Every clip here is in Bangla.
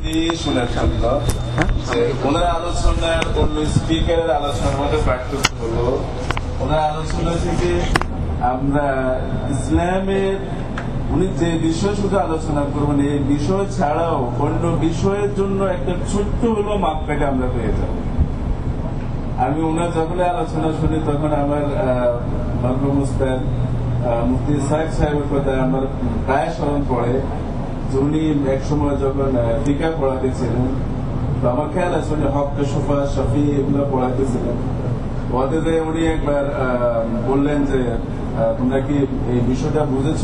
শোনার জন্য যে ওনার আলোচনার অন্য স্পিকারের আলোচনার মধ্যে পার্থক্য হলো, ওনার আলোচনা থেকে আমরা ইসলামের উনি যে বিষয় শুধু আলোচনা করবেন এই বিষয় ছাড়াও অন্য বিষয়ের জন্য একটা ছোট্ট হলো মাপকাঠি আমরা পেয়ে যাব। আমি ওনার যখন আলোচনা শুনি তখন আমার মরহুম উস্তাদ মুফতি সাহেব সাহেবের কথা আমার প্রায় স্মরণ পড়ে। উনি এক সময় যখন ফিকা পড়াতেছিলেন, তো আমার খেয়াল আছে উনি হক শফা শফি এগুলো পড়াতেছিলেন। ওদের উনি একবার বললেন যে তোমরা কি এই বিষয়টা বুঝেছ?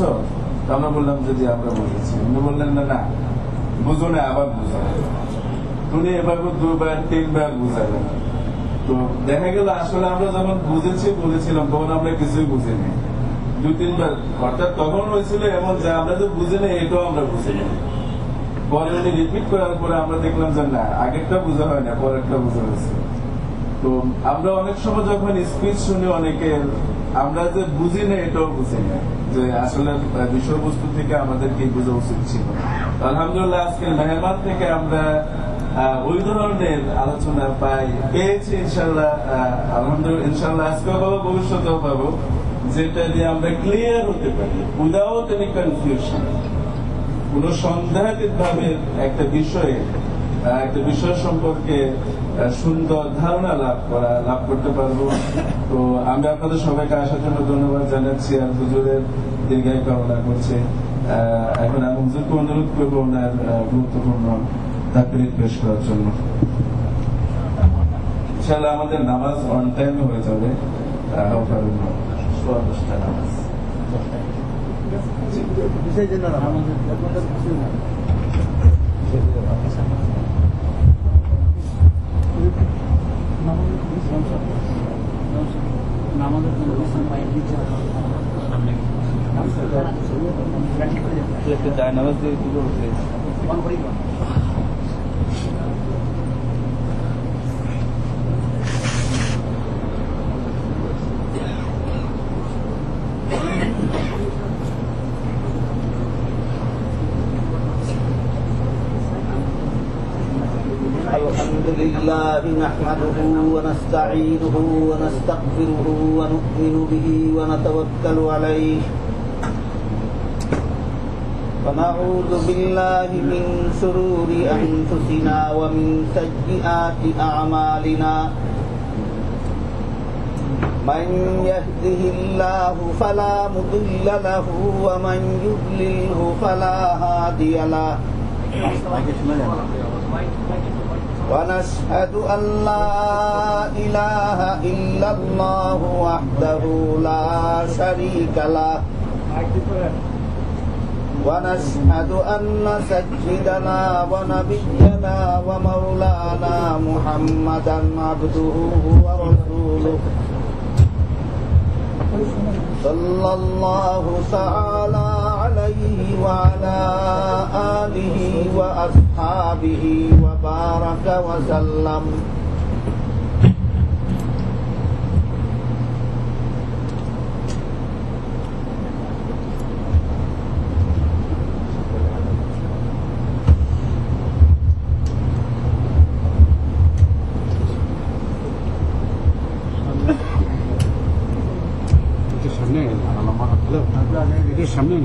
আমরা বললাম যে আমরা বুঝেছি। উনি বললেন না বুঝো না, আবার বুঝো। উনি এবার 2বার 3বার বুঝালেন। তো দেখা গেল আসলে আমরা যখন বুঝেছিলাম তখন আমরা কিছুই বুঝিনি। 2-3বার অর্থাৎ তখন হয়েছিল এমন যে আমরা যে বুঝি না এটাও আমরা বুঝিনি। পরে উনি রিপিট করার পরে আমরা দেখলাম যে না আগেরটা বোঝা হয় না, পরেরটা বোঝা হয়েছে। তো আমরা অনেক সময় যখন স্পিচ শুনি অনেকের, আমরা যে বুঝি না এটাও বুঝি না যে আসলে বিষয়বস্তু থেকে আমাদের কি বোঝা উচিত ছিল। আলহামদুলিল্লাহ আজকের মেহমান থেকে আমরা ওই ধরনের আলোচনা পেয়েছি ইনশাল্লাহ। আলহামদুলিল্লাহ ইনশাল্লাহ আজকেও পাবো, ভবিষ্যতেও পাবো, যেটা দিয়ে আমরা ক্লিয়ার হতে পারি উইদাউট এনি কনফিউশন। কোন সন্দেহাতীত ভাবে একটা বিষয় সম্পর্কে সুন্দর ধারণা লাভ করতে পারবো। তো আমরা আপনাদের সবাইকে আসার জন্য ধন্যবাদ জানাচ্ছি আর হুজুরের দীর্ঘায়ু কামনা করছি। এখন আমি হুজুরকে অনুরোধ করবো ওনার গুরুত্বপূর্ণ তাকরীর পেশ করার জন্য। ইনশাআল্লাহ আমাদের নামাজ অন টাইমে হয়ে যাবে। নামাজ الحمد لله نحمده ونستعينه ونستغفره ونؤمن به ونتوكل عليه ونعوذ بالله من شرور أنفسنا ومن سيئات أعمالنا من يهده الله فلا مضل له ومن يضلله فلا هادي له ونشهد أن لا إله إلا الله وحده لا شريك له ونشهد أن سيدنا ونبينا ومولانا محمدا عبده ورسوله صلى الله تعالى عليه وعلى آله وأصحابه وبارك وسلم সামনে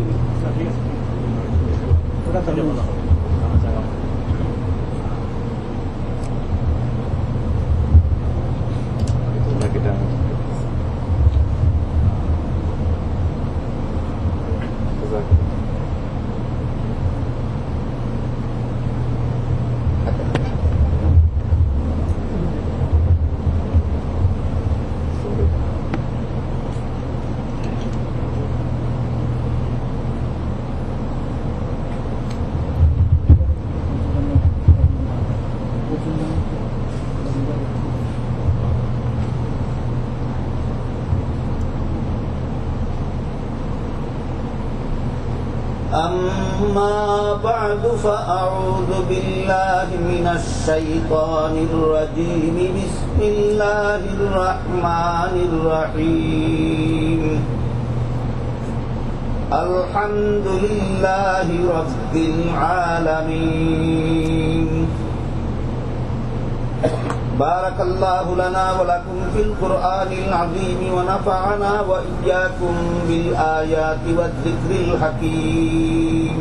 أما بعد فأعوذ بالله من الشيطان الرجيم بسم الله الرحمن الرحيم الحمد لله رب العالمين بارك الله لنا ولكم في القرآن العظيم ونفعنا وإياكم بالآيات والذكر الحكيم.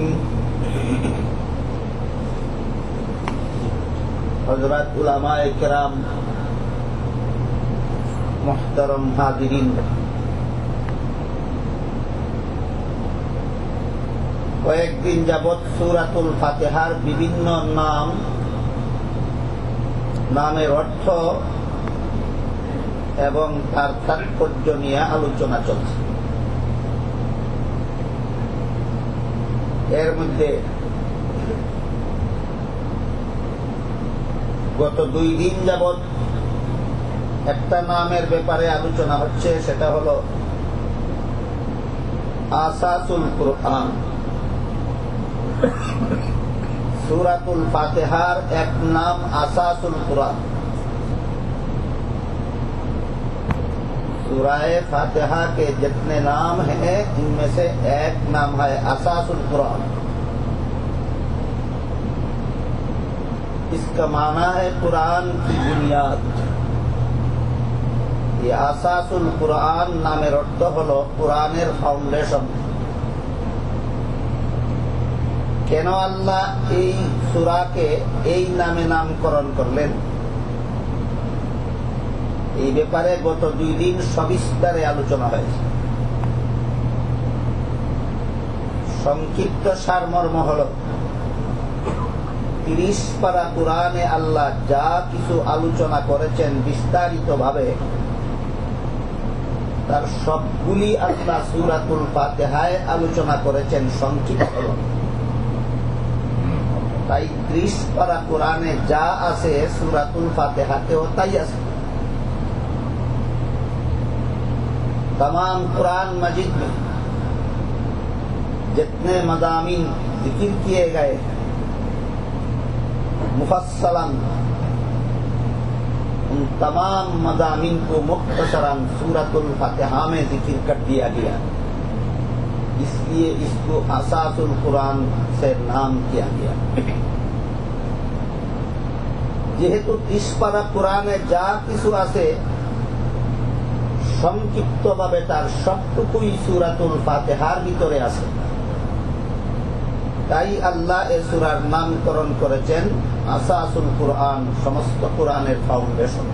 حضرات علماء کرام, محترم حاضرین, কয়েকদিন যাবৎ সূরাতুল ফাতিহার বিভিন্ন নামের অর্থ এবং তার তাৎপর্য নিয়ে আলোচনা চলছে. এর মধ্যে গত 2 দিন যাবৎ একটা নামের ব্যাপারে আলোচনা হচ্ছে, সেটা হলো আসাসুল কুরআন. सूरतुल फातिहार एक नाम आसासुल कुरान. सूरह फातिहा के जितने नाम हैं इनमें से एक नाम है आसासुल कुरान. इसका माना है कुरान की बुनियाद. ये आसासुल कुरान नामेर अर्थ हलो कुरानेर फाउंडेशन. কেন আল্লাহ এই সূরাকে এই নামে নামকরণ করলেন, এই ব্যাপারে গত 2 দিন সবিস্তারে আলোচনা হয়েছে. সংক্ষিপ্ত সারমর্ম হল 30 পারা কুরআনে আল্লাহ যা কিছু আলোচনা করেছেন বিস্তারিতভাবে, তার সবগুলি আল্লাহ সূরাতুল ফাতিহায় আলোচনা করেছেন সংক্ষিপ্ত. তাই 30 পারা কুরআনে যা আছে সূরাতুল ফাতিহাতেও তাই আছে. तमाम कुरान मजीद में जितने मज़ामीन जिक्र किए गए मुफस्सलन, उन तमाम मज़ामीन को मुख्तसरन सूरतुल फातिहा में जिक्र कर दिया गया. इसलिए इसको आसासुल कुरान से नाम किया गया. যেহেতু 30 পারা কুরআনে যা কিছু আছে সংক্ষিপ্তভাবে তার সবটুকুই সূরাতুল ফাতিহার ভিতরে আছে, তাই আল্লাহ এই সূরার নামকরণ করেছেন আসাসুল কুরআন, সমস্ত কুরআনের ফাউন্ডেশন.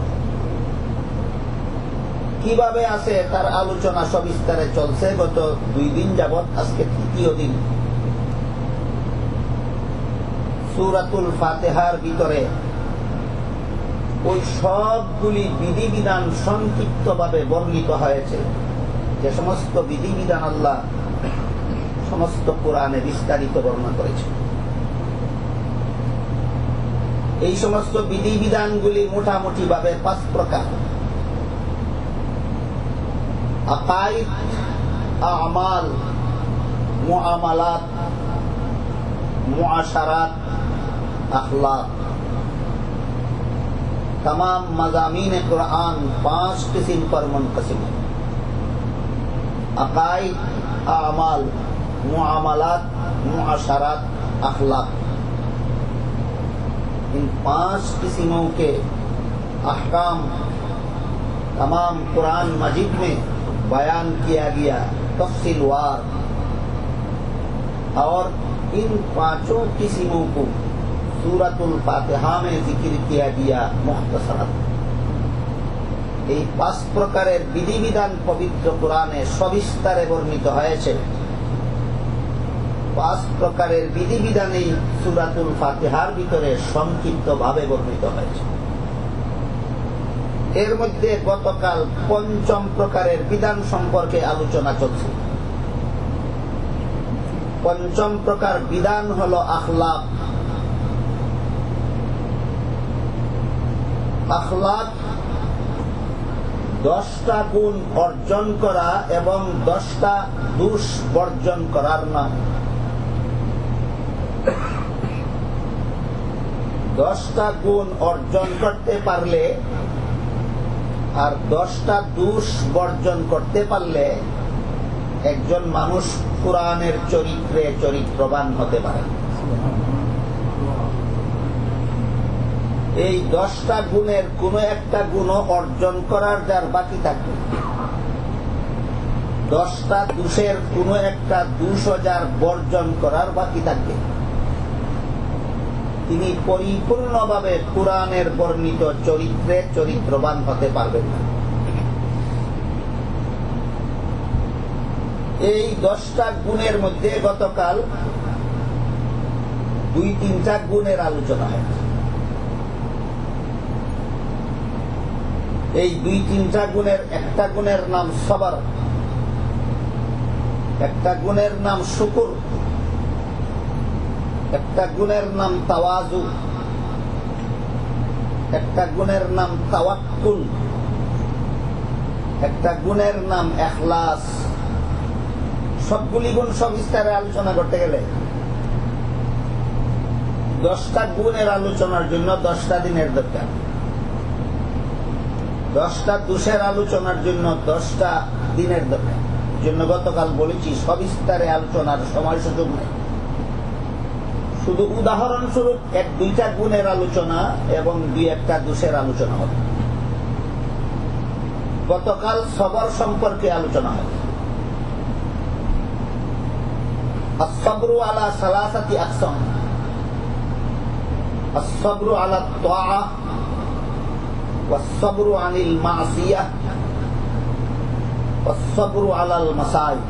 কিভাবে আছে তার আলোচনা সবিস্তারে চলছে গত 2 দিন যাবৎ. আজকে 3য় দিন. সূরাতুল ফাতিহার ভিতরে ওই সবগুলি বিধিবিধান সংক্ষিপ্তভাবে বর্ণিত হয়েছে, যে সমস্ত বিধিবিধান আল্লাহ সমস্ত কুরআনে বিস্তারিত বর্ণনা করেছে. এই সমস্ত বিধিবিধানগুলি মোটামুটি ভাবে 5 প্রকার: আকাইদ, আমাল, মুআমালাত, মুআশারাত, আখলাক. तमाम मज़ामीन कुरान 5 किस्म पर मुनक़सिम है: अक़ाइद, आमाल, मुआमलात, मुआशरात, अखलाक. इन 5 किस्मों के अहकाम तमाम कुरान मजीद में बयान किया गया तफ़सीलवार, और इन 5 किस्मों को सूरतुल फातिहा में जिक्र किया गया मुख्तसरन. এই 5 প্রকারের বিধিবিধান পবিত্র কুরআনে সবিস্তারে বর্ণিত হয়েছে. 5 প্রকারের বিধিবিধানই সূরাতুল ফাতিহার ভিতরে সংক্ষিপ্তভাবে বর্ণিত হয়েছে. এর মধ্যে গতকাল 5ম প্রকারের বিধান সম্পর্কে আলোচনা চলছে. 5ম প্রকার বিধান হলো আখলাক. আখলাক 10টা গুণ অর্জন করা এবং 10টা দোষ বর্জন করার নাম. 10টা গুণ অর্জন করতে পারলে আর 10টা দোষ বর্জন করতে পারলে একজন মানুষ কুরআনের চরিত্রে চরিত্রবান হতে পারে. এই 10টা গুণের কোন একটা গুণ অর্জন করার যার বাকি থাকবে, 10টা দোষের কোন একটা দোষও যার বর্জন করার বাকি থাকবে, তিনি পরিপূর্ণভাবে কোরআনের বর্ণিত চরিত্রে চরিত্রবান হতে পারবেন না। এই 10টা গুণের মধ্যে গতকাল 2-3টা গুণের আলোচনা হয়েছে। এই 2-3টা গুণের একটা গুণের নাম সবর, একটা গুণের নাম শুকুর, একটা গুণের নাম তাওয়াজু, একটা গুণের নাম তাওয়াক্কুল, একটা গুণের নাম ইখলাস। সবগুলি গুণ সবিস্তারে আলোচনা করতে গেলে 10টা গুণের আলোচনার জন্য 10টা দিনের দরকার, 10টা দোষের আলোচনার জন্য 10টা দিনের দরকার। জন্য গতকাল বলেছি সবিস্তারে আলোচনার সময় সুযোগ নেই, শুধু উদাহরণস্বরূপ 1-2টা গুণের আলোচনা এবং 2-1টা দোষের আলোচনা হবে। গতকাল সবর সম্পর্কে আলোচনা হয়। الصبر على ثلاثة أقسام: الصبر على الطاعة، والصبر عن المعصية، والصبر على المصائب।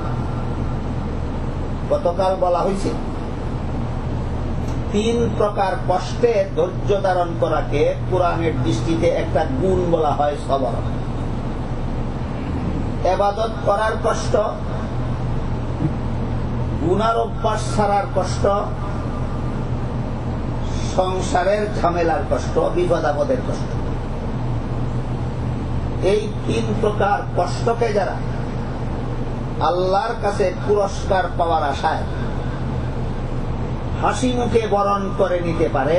গতকাল বলা হয়েছে 3 প্রকার কষ্টে ধৈর্য ধারণ করাকে কোরআনের দৃষ্টিতে একটা গুণ বলা হয় সবর। ইবাদত করার কষ্ট, গুনার অভ্যাস ছাড়ার কষ্ট, সংসারের ঝামেলার কষ্ট, বিপদ আপদের কষ্ট। এই 3 প্রকার কষ্টকে যারা আল্লাহর কাছে পুরস্কার পাওয়ার আশায় হাসি মুখে বরণ করে নিতে পারে,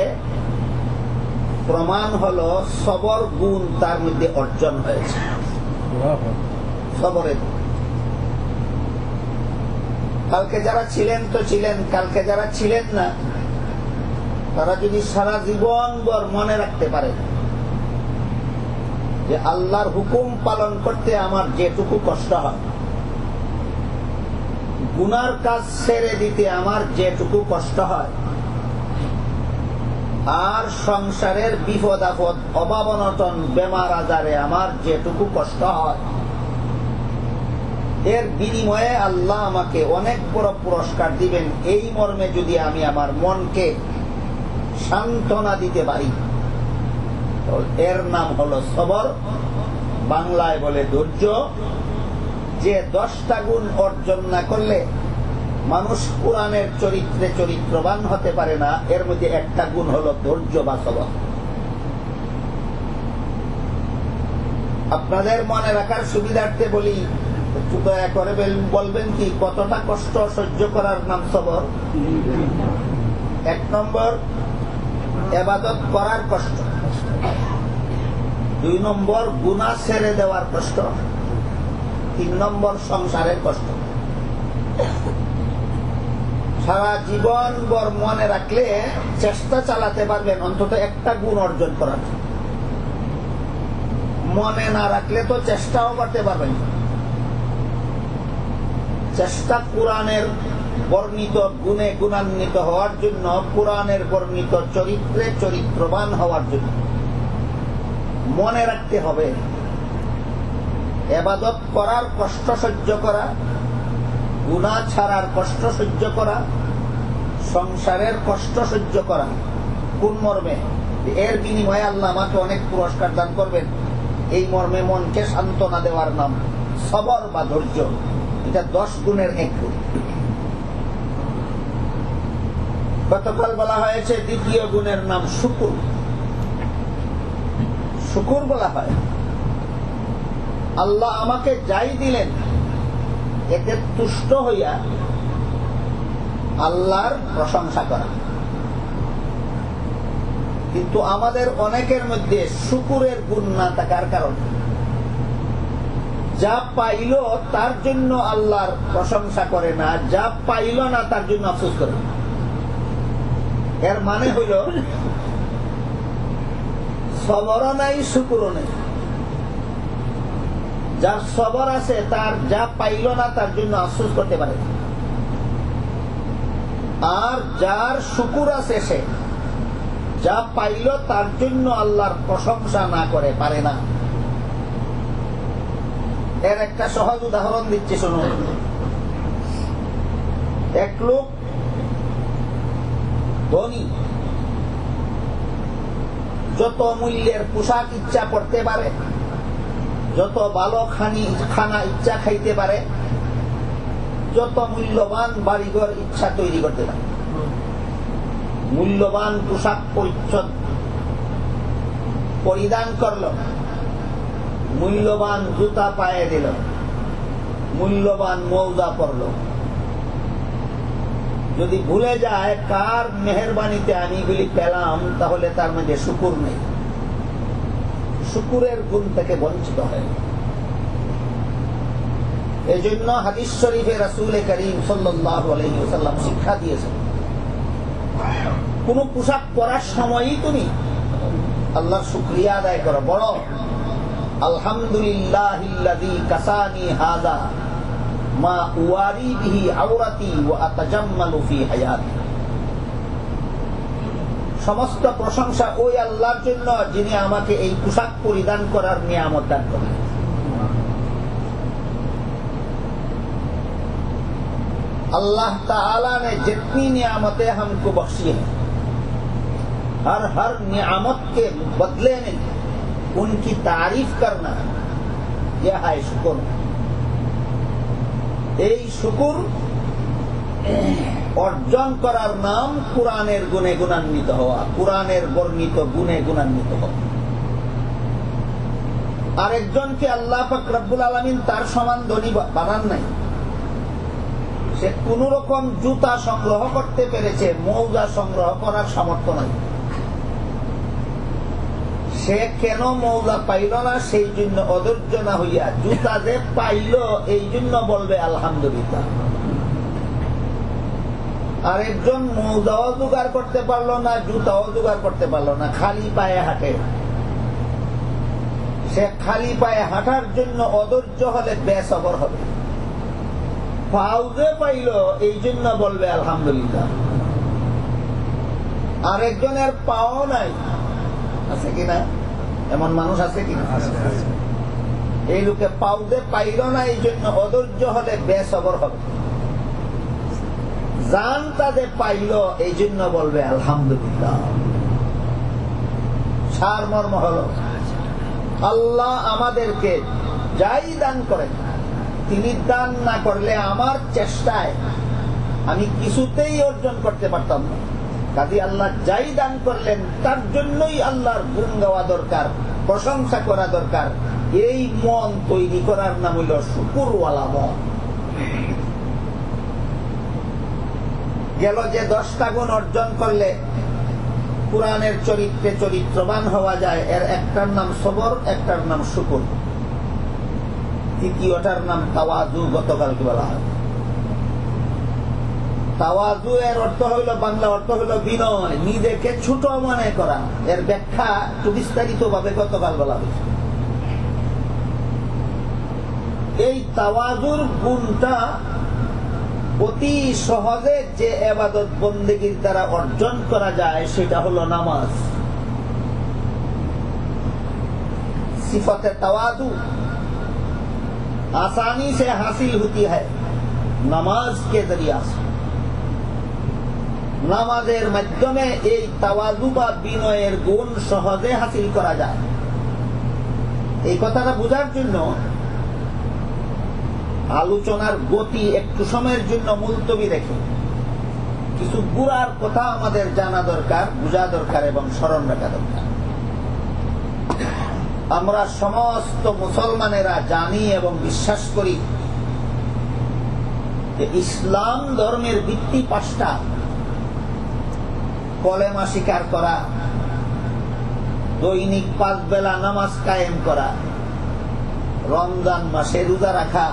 প্রমাণ হলো সবর গুণ তার মধ্যে অর্জন হয়েছে। সবরের কালকে যারা ছিলেন তো ছিলেন, কালকে যারা ছিলেন না তারা যদি সারা জীবন ভর মনে রাখতে পারে যে আল্লাহর হুকুম পালন করতে আমার যেটুকু কষ্ট হয়, গুনার কাজ ছেড়ে দিতে আমার যেটুকু কষ্ট হয়, আর সংসারের বিপদ আপদ, অভাব অনটন, বেমার আজারে আমার যেটুকু কষ্ট হয়, এর বিনিময়ে আল্লাহ আমাকে অনেক বড় পুরস্কার দিবেন, এই মর্মে যদি আমি আমার মনকে সান্ত্বনা দিতে পারি, এর নাম হলো সবর, বাংলায় বলে ধৈর্য। যে 10টা গুণ অর্জন না করলে মানুষ কোরআনের চরিত্রে চরিত্রবান হতে পারে না, এর মধ্যে একটা গুণ হলো ধৈর্য বা সবর। আপনাদের মনে রাখার সুবিধার্থে বলি, একটু দয়া করে বলবেন কি কতটা কষ্ট সহ্য করার নাম সবর? 1 নম্বর ইবাদত করার কষ্ট, 2 নম্বর গুনাহ ছেড়ে দেওয়ার কষ্ট, 3 নম্বর সংসারের কষ্ট। সারা জীবন ভর মনে রাখলে চেষ্টা চালাতে পারবেন অন্তত একটা গুণ অর্জন করার। মনে না রাখলে তো চেষ্টাও করতে পারবেন। চেষ্টা কোরআনের বর্ণিত গুণে গুণান্বিত হওয়ার জন্য, কোরআনের বর্ণিত চরিত্রে চরিত্রবান হওয়ার জন্য মনে রাখতে হবে ইবাদত করার কষ্ট সহ্য করা, গুনাহ ছাড়ার কষ্ট সহ্য করা, সংসারের কষ্ট সহ্য করা কোন মর্মে, এর বিনিময়ে আল্লাহ আমাকে অনেক পুরস্কার দান করবেন, এই মর্মে মনকে সান্ত্বনা দেওয়ার নাম সবর বা ধৈর্য। এটা 10 গুণের এক গুণ। গতকাল বলা হয়েছে 2য় গুণের নাম শুকুর। শুকুর বলা হয় আল্লাহ আমাকে যাই দিলেন এতে তুষ্ট হইয়া আল্লাহর প্রশংসা করা। কিন্তু আমাদের অনেকের মধ্যে শুকুরের গুণ না থাকার কারণে যা পাইল তার জন্য আল্লাহর প্রশংসা করে না, যা পাইল না তার জন্য আফসোস করে। এর মানে হইল সবরও নাই, শুকুরও নেই। যার সবর আছে তার যা পাইল না তার জন্য আফসোস করতে পারে, আর যার শুকুর আছে সে যা পাইল তার জন্য আল্লাহর প্রশংসা না করে পারে না। এর একটা সহজ উদাহরণ দিচ্ছি শুনুন। এক লোক ধনী, যত মূল্যের পোশাক ইচ্ছা করতে পারে, যত ভালো খানা ইচ্ছা খাইতে পারে, যত মূল্যবান বাড়িঘর ইচ্ছা তৈরি করতে পারে, মূল্যবান পোশাক পরিচ্ছদ পরিধান করল, মূল্যবান জুতা পায়ে দিল, মূল্যবান মৌজা পরল। যদি ভুলে যায় কার মেহেরবানিতে আমি এগুলি পেলাম, তাহলে তার মধ্যে শুকুর নেই, শুকুরের গুণ থেকে বঞ্চিত হয়। এই জন্য হাদিস শরীফে রাসূল করিম সাল্লাল্লাহু আলাইহি ওয়াসাল্লাম শিক্ষা দিয়েছেন, কোন পোশাক পরার সময়ই তুমি আল্লাহর শুকরিয়া আদায় করো, বড় আলহামদুলিল্লাহিল্লাযী কাসানি হাযা মা উওয়ারি বিহি আওরাতি ওয়া আতাজাম্মালু ফি হায়াতি। সমস্ত প্রশংসা ওই আল্লাহর জন্য যিনি আমাকে এই পোশাক পরিধান করার নিয়ামত দান করেন। अल्लाह ताला ने जितनी नियामतें हमको बख्शी हैं, हर नियामत के बदले में उनकी तारीफ करना यह है शुक्र। এই শুকুর অর্জন করার নাম কুরআনের গুণে গুণান্বিত হওয়া, কুরআনের বর্ণিত গুণে গুণান্বিত হওয়া। আরেকজনকে আল্লাহ পাক রব্বুল আলামিন তার সমান ধনী বানান নাই। সে কোন রকম জুতা সংগ্রহ করতে পেরেছে, মৌজা সংগ্রহ করার সামর্থ্য নাই। সে কেন মৌজা পাইল না সেই জন্য অধৈর্য না হইয়া জুতা যে পাইল এই জন্য বলবে আলহামদুলিল্লাহ। আরেকজন মৌজাও জোগাড় করতে পারলো না, জুতাও জোগাড় করতে পারলো না, খালি পায়ে হাঁটে। সে খালি পায়ে হাঁটার জন্য অধৈর্য হলে বেসবর হবে। পাও যে পাইল এই জন্য বলবে আলহামদুলিল্লাহ। আরেকজনের পাও নাই, আছে কিনা? এমন মানুষ আছে কিনা? এই লোকে পাও যে পাইল না এই জন্য অধৈর্য হলে বেসবর হবে। জানটা যে পাইল এই জন্য বলবে আলহামদুলিল্লাহ। সারমর্ম হলো আল্লাহ আমাদেরকে যাই দান করেন, তিনি দান না করলে আমার চেষ্টায় আমি কিছুতেই অর্জন করতে পারতাম না। কাজে আল্লাহ যাই দান করলেন তার জন্যই আল্লাহর গুণ গাওয়া দরকার, প্রশংসা করা দরকার। এই মন তৈরি করার নাম হইল শুকুরওয়ালা মন। গেল যে 10টা গুণ অর্জন করলে কুরআনের চরিত্রে চরিত্রবান হওয়া যায়, এর একটার নাম সবর, একটার নাম শুকুর, তৃতীয়টার নাম তাওয়াজু। গতকালকে বলা হয় তাওয়াজু, এর অর্থ হইল, বাংলা অর্থ হইল বিনয়, নিজেকে ছোট মনে করা। এর ব্যাখ্যা একটু বিস্তারিত ভাবে গতকাল বলা হয়েছে। এই তাওয়াজুর গুণটা অতি সহজে যে ইবাদত বন্দেগীর দ্বারা অর্জন করা যায় সেটা হলো নামাজ। सिफत तवादु आसानी से हासिल होती है नमाज के जरिया से। নামাজের মাধ্যমে এই তাওয়াজু বা বিনয়ের গুণ সহজে হাসিল করা যায়। এই কথাটা বোঝার জন্য আলোচনার গতি একটু সময়ের জন্য মুলতবি রেখে কিছু গুড়ার কথা আমাদের জানা দরকার, বোঝা দরকার এবং স্মরণ রাখা দরকার। আমরা সমস্ত মুসলমানেরা জানি এবং বিশ্বাস করি যে ইসলাম ধর্মের ভিত্তি 5টা। কলেমা স্বীকার করা, দৈনিক 5 বেলা নামাজ কায়েম করা, রমজান মাসে রোজা রাখা,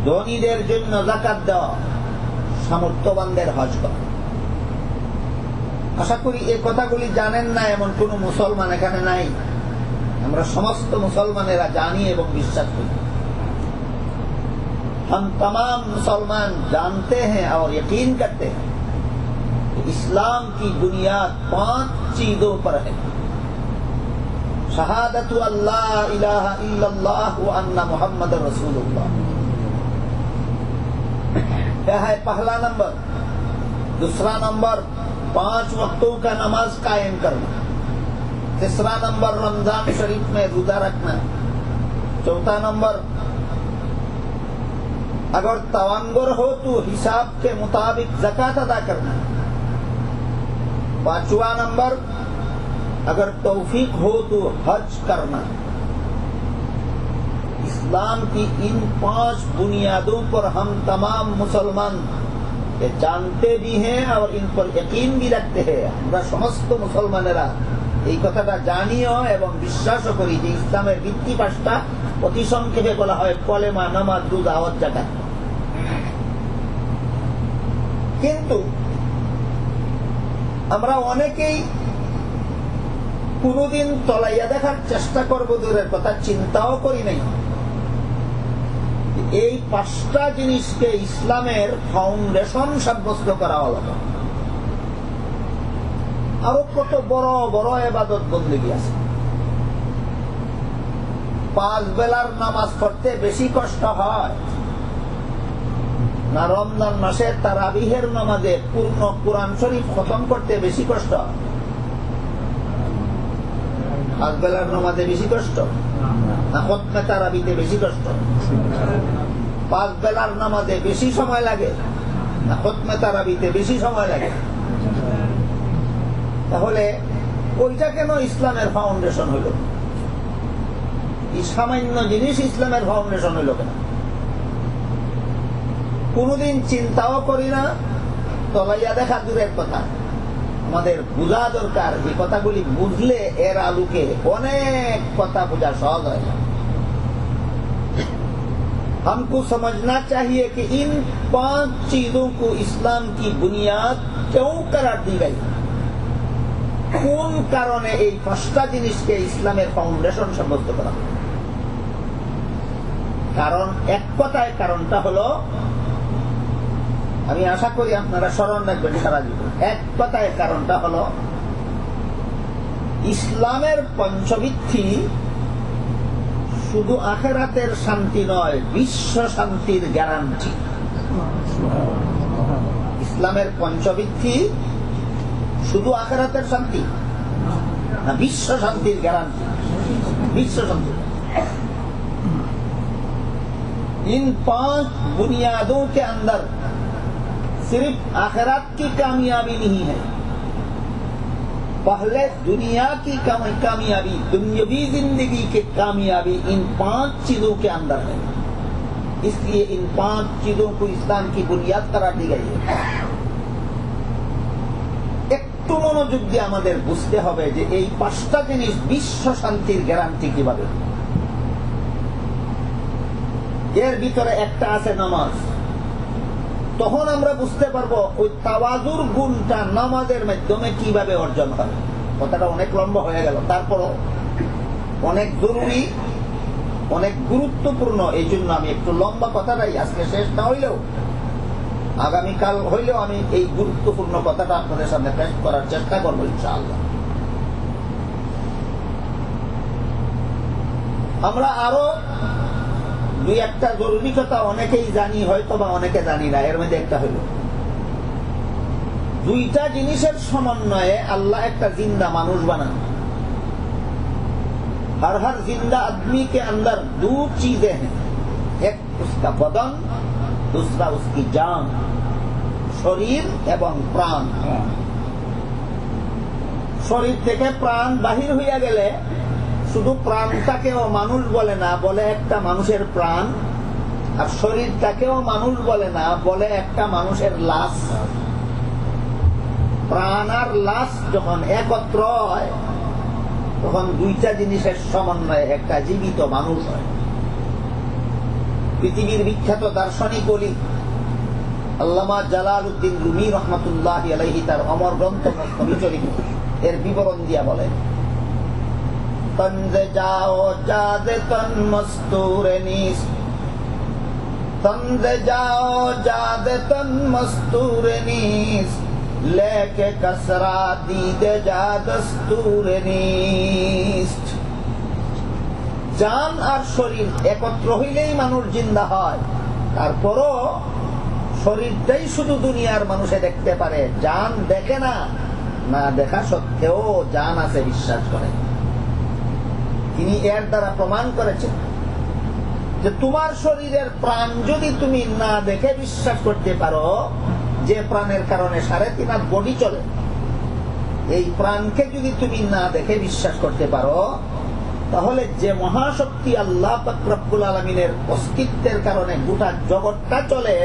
ধনীদের জন্য যাকাত দেওয়া, সামর্থ্যবানদের হজ করা। আশা করি এই কথাগুলি জানেন না এমন কোন মুসলমান এখানে নাই। আমরা সমস্ত মুসলমানেরা জানি এবং বিশ্বাস করি। हम तमाम मुसलमान जानते हैं और यकीन करते हैं कि इस्लाम की बुनियाद 5 चीजों पर है। शहादतु अल्लाह इलाहा इल्लल्लाह व अन्ना मुहम्मद रसूलुल्लाह, यह है पहला नंबर। दूसरा नंबर 5 वक्तों का नमाज कायम करना। तीसरा नंबर रमजान शरीफ में रोजा रखना। चौथा नंबर अगर तवांगुर हो तो हिसाब के मुताबिक ज़कात अदा करना। पांचवा नंबर अगर तौफीक हो तो हज करना। इस्लाम की इन 5 बुनियादों पर हम तमाम मुसलमान ये जानते भी हैं और इन पर यकीन भी रखते हैं। আমরা সমস্ত মুসলমানেরা এই কথাটা জানিও এবং বিশ্বাসও করি যে ইসলামের ভিত্তি 5টা অতি সংক্ষেপে বলা হয় কলেমা, নামাজ, রোজা, হজ, যাকাত। কিন্তু আমরা অনেকেই কোনদিন তলাইয়া দেখার চেষ্টা করব, দূরের কথা চিন্তাও করি নাই এই 5টা জিনিসকে ইসলামের ফাউন্ডেশন সাব্যস্ত করা হলো। আরো কত বড় বড় ইবাদত বন্দেগী আছে। 5 বেলার নামাজ পড়তে বেশি কষ্ট হয় না রমজান মাসে তারাবিহের নামাজে পূর্ণ কুরআন শরীফ খতম করতে বেশি কষ্ট? 5 বেলার নামাজে বেশি কষ্ট না খতমে তারাবিতে বেশি কষ্ট? 5 বেলার নামাজে বেশি সময় লাগে না খতমে তারাবিতে বেশি সময় লাগে? তাহলে ওইটা কেন ইসলামের ফাউন্ডেশন হইল? এই সামান্য জিনিস ইসলামের ফাউন্ডেশন হইল কেন? কোনদিন চিন্তাও করি না, তলাইয়া দেখা দূরের কথা। আমাদের বোঝা দরকার, যে কথাগুলি বুঝলে এর আলোকে অনেক কথা বোঝা সহজ হয়। हमको समझना चाहिए कि इन 5 चीजों को इस्लाम की बुनियाद क्यों करार दी गई। কোন কারণে এই 5টা জিনিসকে ইসলামের ফাউন্ডেশন সাব্যস্ত করা? কারণ এক কথায় কারণটা হলো, আমি আশা করি আপনারা স্মরণ রাখবেন সারা জীবন। এক কথায় কারণটা হলো ইসলামের পঞ্চবৃত্তি শুধু আখিরাতের শান্তি নয়, বিশ্ব শান্তির গ্যারান্টি। ইসলামের পঞ্চবৃত্তি শুধু আখিরাতের শান্তি না, বিশ্ব শান্তির গ্যারান্টি। বিশ্ব শান্তি। इन 5 बुनियादों के अंदर सिर्फ आखिरत की कामयाबी नहीं है, पहले दुनिया की कामयाबी, दुनियावी जिंदगी की कामयाबी इन 5 चीजों के अंदर है। इसलिए इन 5 चीजों को इस्लाम की बुनियाद करार दी गई है। একটু মনোযোগ দিয়ে আমাদের বুঝতে হবে যে এই 5টা জিনিস বিশ্ব শান্তির গ্যারান্টি কিভাবে। এর ভিতরে একটা আছে নামাজ। তখন আমরা বুঝতে পারবো ওই তাওয়াজুর গুণটা নামাজের মাধ্যমে কিভাবে অর্জন হবে। কথাটা অনেক লম্বা হয়ে গেল, তারপরও অনেক জরুরি, অনেক গুরুত্বপূর্ণ। এই জন্য আমি একটু লম্বা কথাটাই আজকে শেষ না হইলেও আগামীকাল হইলেও আমি এই গুরুত্বপূর্ণ কথাটা আপনাদের সামনে পেশ করার চেষ্টা করবো ইনশাআল্লাহ। আমরা আরো 2-1টা জরুরি কথা অনেকেই জানি হয়তো বা অনেকে জানি না। এর মধ্যে একটা হইল 2টা জিনিসের সমন্বয়ে আল্লাহ একটা জিন্দা মানুষ বানান। हर जिंदा आदमी के अंदर 2 चीजें हैं, एक उसका बदन, दूसरा उसकी जान, শরীর এবং প্রাণ। শরীর থেকে প্রাণ বাহির হইয়া গেলে শুধু প্রাণটাকেও মানুষ বলে না, বলে একটা মানুষের প্রাণ। আর শরীরটাকেও মানুষ বলে না, বলে একটা মানুষের লাশ। প্রাণ আর লাশ যখন একত্র হয় তখন 2টা জিনিসের সমন্বয়ে একটা জীবিত মানুষ হয়। পৃথিবীর বিখ্যাত দার্শনিক বলি আল্লামা জালালউদ্দিন রুমি রহমাতুল্লাহি আলাইহি তার অমর গ্রন্থ মসনবী শরীফ এর বিবরণ দিয়া বলেন, তঞ্জে যাও জাদে তন মস্তুরে নিস, তঞ্জে যাও জাদে তন মস্তুরে নিস, লেকে কসরা দিদে যা দস্তুরে নিস। জান আর শরীর একত্র হইলেই মানুষ জিন্দা হয়, তারপরও শরীরটাই শুধু দুনিয়ার মানুষে দেখতে পারে, জান দেখে না। না দেখা সত্ত্বেও জান আছে বিশ্বাস করে। তিনি এর দ্বারা প্রমাণ করেছেন যে তোমার শরীরের প্রাণ যদি তুমি না দেখে বিশ্বাস করতে পারো, যে প্রাণের কারণে 3.5 হাত বডি চলে, এই প্রাণকে যদি তুমি না দেখে বিশ্বাস করতে পারো, তাহলে যে মহাশক্তি আল্লাহ পাক রব্বুল আলামিনের অস্তিত্বের কারণে গোটা জগৎটা চলে,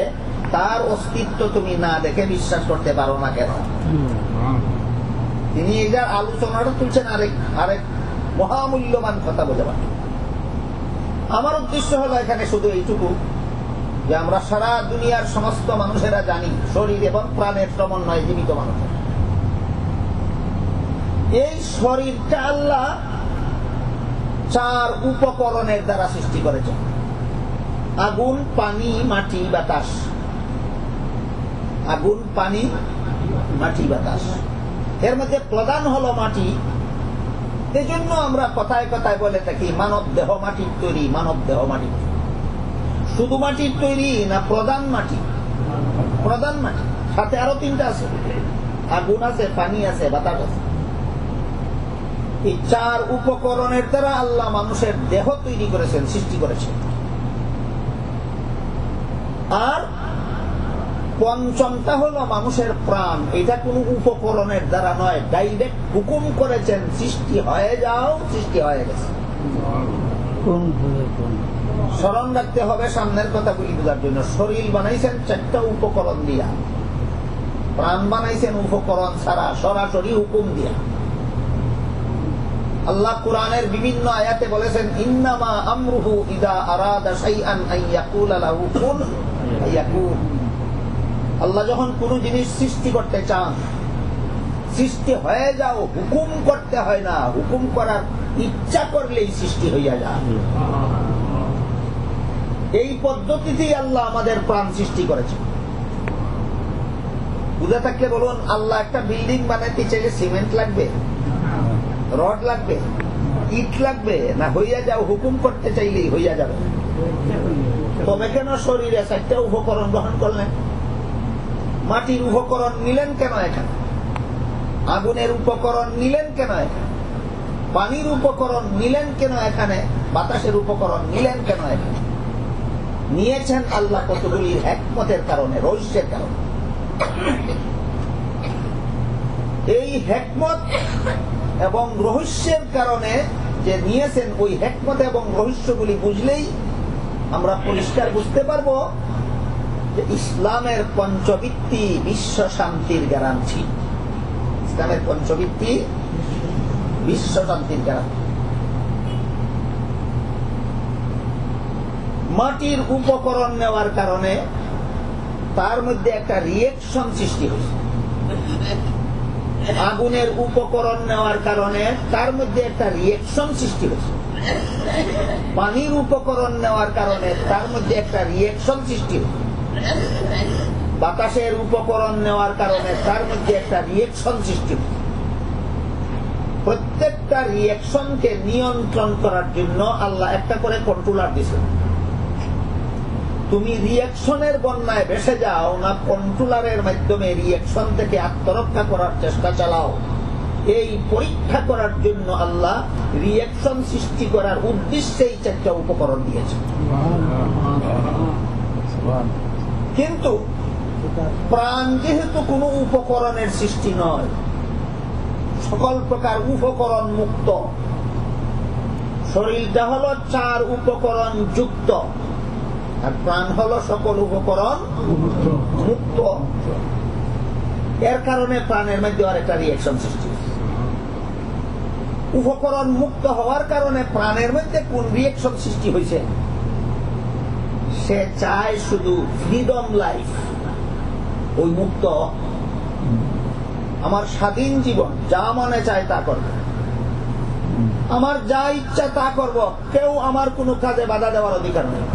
তার অস্তিত্ব তুমি না দেখে বিশ্বাস করতে পারো না কেন? তিনি এটার আলোচনাটা তুলছেন আরেক মহামূল্যবান কথা বোঝাবার। আমার উদ্দেশ্য হলো এখানে শুধু এইটুকু যে আমরা সারা দুনিয়ার সমস্ত মানুষেরা জানি শরীর এবং প্রাণের সমন্বয় জীবিত মানুষের। এই শরীরটা আল্লাহ 4 উপকরণের দ্বারা সৃষ্টি করেছেন: আগুন, পানি, মাটি, বাতাস। আগুন, পানি, মাটি, বাতাস। এর মধ্যে প্রধান হলো মাটি। এজন্য আমরা কথায় কথায় বলে থাকি মানব দেহ মাটির তৈরি, মানব দেহ মাটি। শুধু মাটির তৈরি না প্রধান মাটি? প্রধান মাটি, সাথে আরো 3টা আছে, আগুন আছে, পানি আছে, বাতাস আছে। এই 4 উপকরণের দ্বারা আল্লাহ মানুষের দেহ তৈরি করেছেন, সৃষ্টি করেছেন। আর পঞ্চমটা হলো মানুষের প্রাণ। এটা কোন উপকরণের দ্বারা নয়, ডাইরেক্ট হুকুম করেছেন সৃষ্টি হয়ে যাও, সৃষ্টি হয়ে গেছে। স্মরণ রাখতে হবে সামনের কথাগুলি বোঝার জন্য। শরীর বানাইছেন 4টা উপকরণ দিয়া, প্রাণ বানাইছেন উপকরণ ছাড়া, সরাসরি হুকুম দিয়া। আল্লাহ কুরআনের বিভিন্ন আয়াতে বলেছেন, ইন্নামা আমরুহু ইদা আরাদা শাইআন আইয়াকুলা লাহু কুন ফায়াকুন। আল্লাহ যখন কোন জিনিস সৃষ্টি করতে চান, সৃষ্টি হয়ে যাও, হুকুম করতে হয় না, হুকুম করার ইচ্ছা করলেই সৃষ্টি হইয়া যায়। এই পদ্ধতিতেই আল্লাহ আমাদের প্রাণ সৃষ্টি করেছে। বুঝে থাকলে বলুন, আল্লাহ একটা বিল্ডিং বানাইতে চাইলে সিমেন্ট লাগবে, রড লাগবে, ইট লাগবে না? হইয়া যাও হুকুম করতে চাইলেই হইয়া যাবে। তবে কেন শরীরে 4টা উপকরণ গ্রহণ করলেন? মাটির উপকরণ নিলেন কেন এখানে? আগুনের উপকরণ নিলেন কেন এখানে? পানির উপকরণ নিলেন কেন এখানে? বাতাসের উপকরণ নিলেন কেন এখানে? নিয়েছেন আল্লাহ কতগুলি হিকমতের কারণে, রহস্যের কারণে। এই হিকমত এবং রহস্যের কারণে যে নিয়েছেন, ওই হিকমত এবং রহস্যগুলি বুঝলেই আমরা পরিষ্কার বুঝতে পারবো যে ইসলামের পঞ্চবৃত্তি বিশ্ব শান্তির গ্যারান্টি। ইসলামের পঞ্চবৃত্তি বিশ্ব শান্তির গ্যারান্টি। মাটির উপকরণ নেওয়ার কারণে তার মধ্যে একটা রিয়েকশন সৃষ্টি হয়েছে। আগুনের উপকরণ নেওয়ার কারণে তার মধ্যে একটা রিয়েকশন সৃষ্টি হয়েছে। পানির উপকরণ নেওয়ার কারণে তার মধ্যে একটা রিয়েকশন সৃষ্টি হয়েছে। বাতাসের উপকরণ নেওয়ার কারণে তার মধ্যে একটা রিয়েকশন সৃষ্টি হয়েছে। প্রত্যেকটা রিয়েকশনকে নিয়ন্ত্রণ করার জন্য আল্লাহ একটা করে কন্ট্রোলার দিয়েছেন। তুমি রিয়েকশনের বন্যায় ভেসে যাও না, কন্ট্রোলারের মাধ্যমে রিয়েকশন থেকে আত্মরক্ষা করার চেষ্টা চালাও। এই পরীক্ষা করার জন্য আল্লাহ রিয়েকশন সৃষ্টি করার উদ্দেশ্যে 4টা উপকরণ দিয়েছে। কিন্তু প্রাণ যেহেতু কোন উপকরণের সৃষ্টি নয়, সকল প্রকার উপকরণ মুক্ত, শরীরটা হলো 4 উপকরণ যুক্ত, আর প্রাণ হলো সকল উপকরণ মুক্ত। এর কারণে প্রাণের মধ্যে আরেকটা রিয়েকশন সৃষ্টি হয়েছে। উপকরণ মুক্ত হওয়ার কারণে প্রাণের মধ্যে কোন রিয়েকশন সৃষ্টি হয়েছে? সে চায় শুধু ফ্রিডম লাইফ, ওই মুক্ত। আমার স্বাধীন জীবন, যা মনে চায় তা করব, আমার যা ইচ্ছা তা করব, কেউ আমার কোনো কাজে বাধা দেওয়ার অধিকার নেই।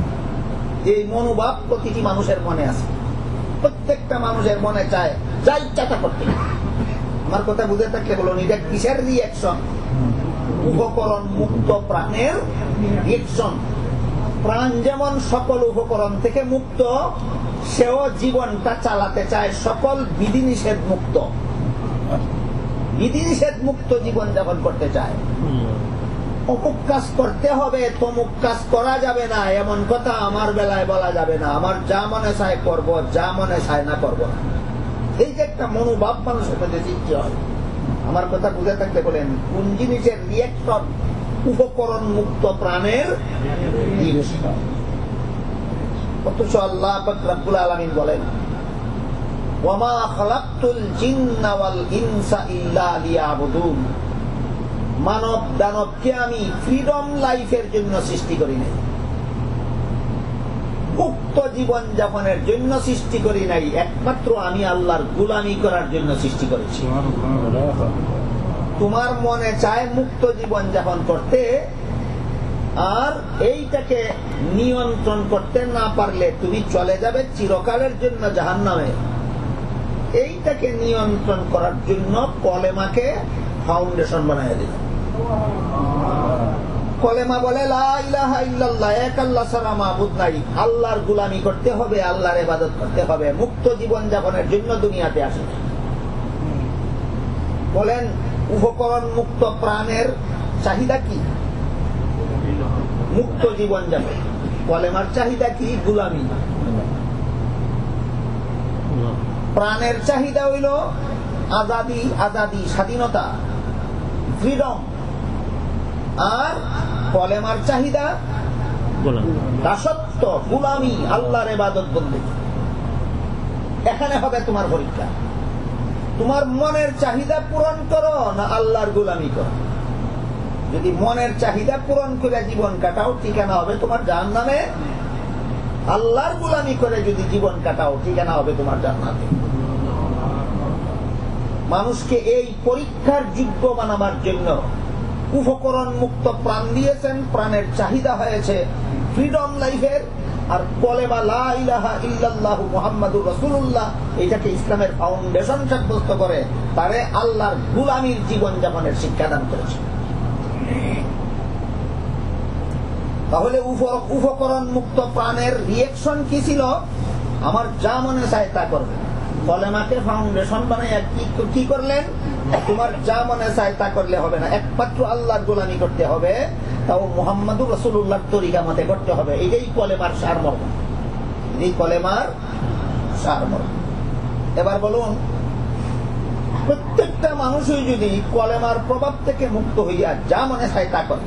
এই মনোভাব প্রতিটি মানুষের মনে আছে। প্রত্যেকটা মানুষের মনে চায় যা ইচ্ছা তা করতে। আমার কথা বুঝে থাকলে বলুন, এটা কিসের রিয়াকশন? উপকরণ মুক্ত প্রাণের রিয়াকশন। প্রাণ যেমন সকল উপকরণ থেকে মুক্ত, সেও জীবনটা চালাতে চায় সকল বিধিনিষেধ মুক্ত। বিধিনিষেধ মুক্ত জীবন যাপন করতে চায়। অমুক কাজ করতে হবে, তমুক কাজ করা যাবে না, এমন কথা আমার বেলায় বলা যাবে না। আমার যা মনে চায় করব, যা মনে চায় না করব না। এই যে একটা মনোভাব মানুষের মধ্যে সৃষ্টি হয়। আমার কথা বুঝে থাকতে বলেন, কোন জিনিসের রিয়াকশন? উপকরণ মুক্ত প্রাণের রিয়াকশন। অথচ আল্লাহ পাক রব্বুল আলামিন বলেন, ওয়ামা খালাকতুল জিন্না ওয়াল ইনসা ইল্লা লিয়াবুদুন। মানব দানবকে আমি ফ্রিডম লাইফের জন্য সৃষ্টি করি নাই, মুক্ত জীবন যাপনের জন্য সৃষ্টি করি নাই, একমাত্র আমি আল্লাহর গোলামি করার জন্য সৃষ্টি করেছি। তোমার মনে চায় মুক্ত জীবন যাপন করতে, আর এইটাকে নিয়ন্ত্রণ করতে না পারলে তুমি চলে যাবে চিরকালের জন্য জাহান্নামে। এইটাকে নিয়ন্ত্রণ করার জন্য কলেমাকে ফাউন্ডেশন বানায় দিল। কলেমা বলে লা ইলাহা ইল্লাল্লাহ, এক আল্লাহ ছাড়া মাবুদ নাই, আল্লাহর গোলামি করতে হবে, আল্লাহর ইবাদত করতে হবে, মুক্ত জীবন যাপনের জন্য দুনিয়াতে আসে। বলেন, উপকরণ মুক্ত প্রাণের চাহিদা কি? মুক্ত জীবন যাপন। কলেমার চাহিদা কি? গোলামি। প্রাণের চাহিদা হইল আজাদি, আজাদি স্বাধীনতা, ফ্রিডম। আর কলেমার চাহিদা দাসত্ব, গোলামি, আল্লাহর ইবাদত বন্দেগী। এখানে হবে তোমার পরীক্ষা। তোমার মনের চাহিদা পূরণ করো না আল্লাহর গোলামি করো। যদি মনের চাহিদা পূরণ করে জীবন কাটাও, ঠিকানা হবে তোমার জাহান্নামে। আল্লাহর গোলামি করে যদি জীবন কাটাও, ঠিকানা হবে তোমার জান্নাতে। মানুষকে এই পরীক্ষার যোগ্য বানাবার জন্য উপকরণ মুক্ত প্রাণ দিয়েছেন। প্রাণের চাহিদা হয়েছে ফ্রিডম লাইফের। আর কলেমা লা ইলাহা ইল্লাল্লাহু মুহাম্মাদুর রাসূলুল্লাহ, এটাকে ইসলামের ফাউন্ডেশন সাব্যস্ত করে তারে আল্লাহর গোলামীর জীবন যাপনের শিক্ষাদান করেছে। তাহলে উপকরণ মুক্ত প্রাণের রিয়াকশন কি ছিল? আমার যা মনে চায় তা করবে। কলেমাকে ফাউন্ডেশন বানায় কি করলেন? তোমার যা মনে চায় তা করলে হবে না, একমাত্র আল্লাহর গোলামি করতে হবে, তাও মুহাম্মাদুর রাসূলুল্লাহর তরিকা মতে করতে হবে। এটাই কলেমার সারমর্ম। এই কলেমার সারমর্ম। এবার বলুন, প্রত্যেকটা মানুষই যদি কলেমার প্রভাব থেকে মুক্ত হইয়া যা মনে চায় তা করে,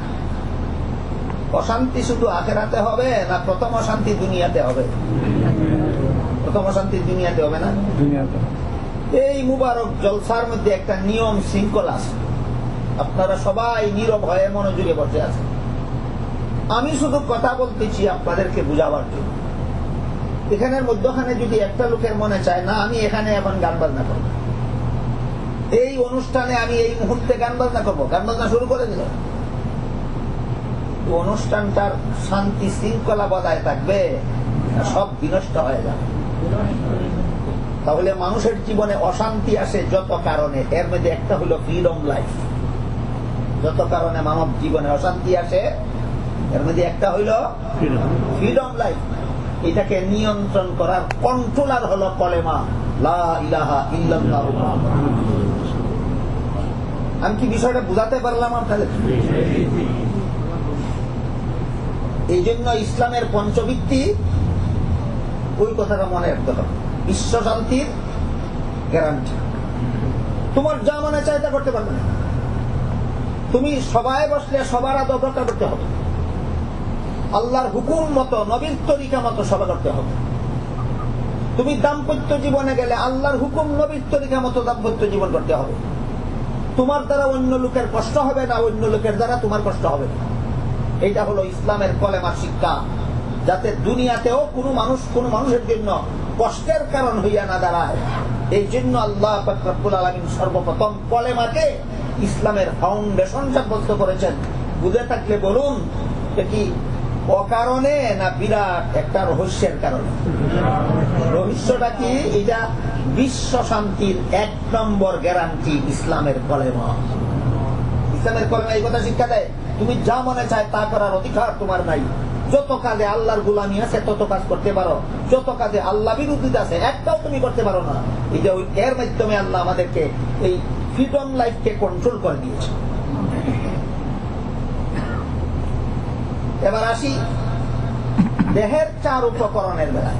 অশান্তি শুধু আখেরাতে হবে না প্রথম অশান্তি দুনিয়াতে হবে? প্রথম অশান্তি দুনিয়াতে হবে না? দুনিয়াতে। এই মুবারক জলসার মধ্যে একটা নিয়ম শৃঙ্খলা আছে। আপনারা সবাই নীরব হয়ে মনোযোগে বসে আছেন। আমি শুধু কথা বলতেছি আপনাদেরকে বুঝাবার জন্য। এখানের মধ্যখানে যদি একটা লোকের মনে চায় না আমি এখানে এখন গান বাজনা করবো, এই অনুষ্ঠানে আমি এই মুহূর্তে গান বাজনা করবো, গান বাজনা শুরু করে দিল, অনুষ্ঠানটার শান্তি শৃঙ্খলা বজায় থাকবে, সব বিনষ্ট হয়ে যাবে। তাহলে মানুষের জীবনে অশান্তি আসে যত কারণে, এর মধ্যে একটা হলো ফ্রিডম লাইফ। যত কারণে মানব জীবনে অশান্তি আসে, এর মধ্যে একটা হইল ফ্রিডম লাইফ। এটাকে নিয়ন্ত্রণ করার কন্ট্রোলার হলো কলেমা লা ইলাহা ইল্লাল্লাহু। আমি কি বিষয়টা বুঝাতে পারলাম আপনাদের? এই জন্য ইসলামের পঞ্চবৃত্তি, ওই কথাটা মনে রাখতে হবে, বিশ্ব শান্তির গ্যারান্টি। তোমার যা মনে চায় তা করতে পারবে না। তুমি সবাই বসলে সবার আদব রক্ষা করতে হবে, আল্লাহর হুকুম মতো নবীর তরিকা মতো সভা করতে হবে। তুমি দাম্পত্য জীবনে গেলে আল্লাহর হুকুম নবীর তরিকা মতো দাম্পত্য জীবন করতে হবে। তোমার দ্বারা অন্য লোকের কষ্ট হবে না, অন্য লোকের দ্বারা তোমার কষ্ট হবে না। এইটা হলো ইসলামের কলেমার শিক্ষা। যাতে দুনিয়াতেও কোনো মানুষের জন্য কষ্টের কারণ হইয়া না দাঁড়ায়। এই জন্য আল্লাহ পাক রব্বুল আলামিন সর্বপ্রথম কলেমাকে ইসলামের ফাউন্ডেশন সাব্যস্ত করেছেন। বুঝে থাকলে বলুন, কি অকারণে না বিরাট একটা রহস্যের কারণে? রহস্যটা কি? এটা বিশ্ব শান্তির 1 নম্বর গ্যারান্টি ইসলামের কলেমা। ইসলামের কলেমা এই কথা শিক্ষা দেয়, তুমি যা মনে চায় তা করার অধিকার তোমার নাই। যত কাজে আল্লাহর গোলামি আছে তত কাজ করতে পারো, যত কাজে আল্লাহ বিরোধিতা আছে একটাও তুমি করতে পারো না। এটা এর মাধ্যমে আল্লাহ আমাদেরকে এই ফ্রিডম লাইফকে কন্ট্রোল করে দিয়েছে। এবার আসি দেহের 4 উপকরণের বেলায়।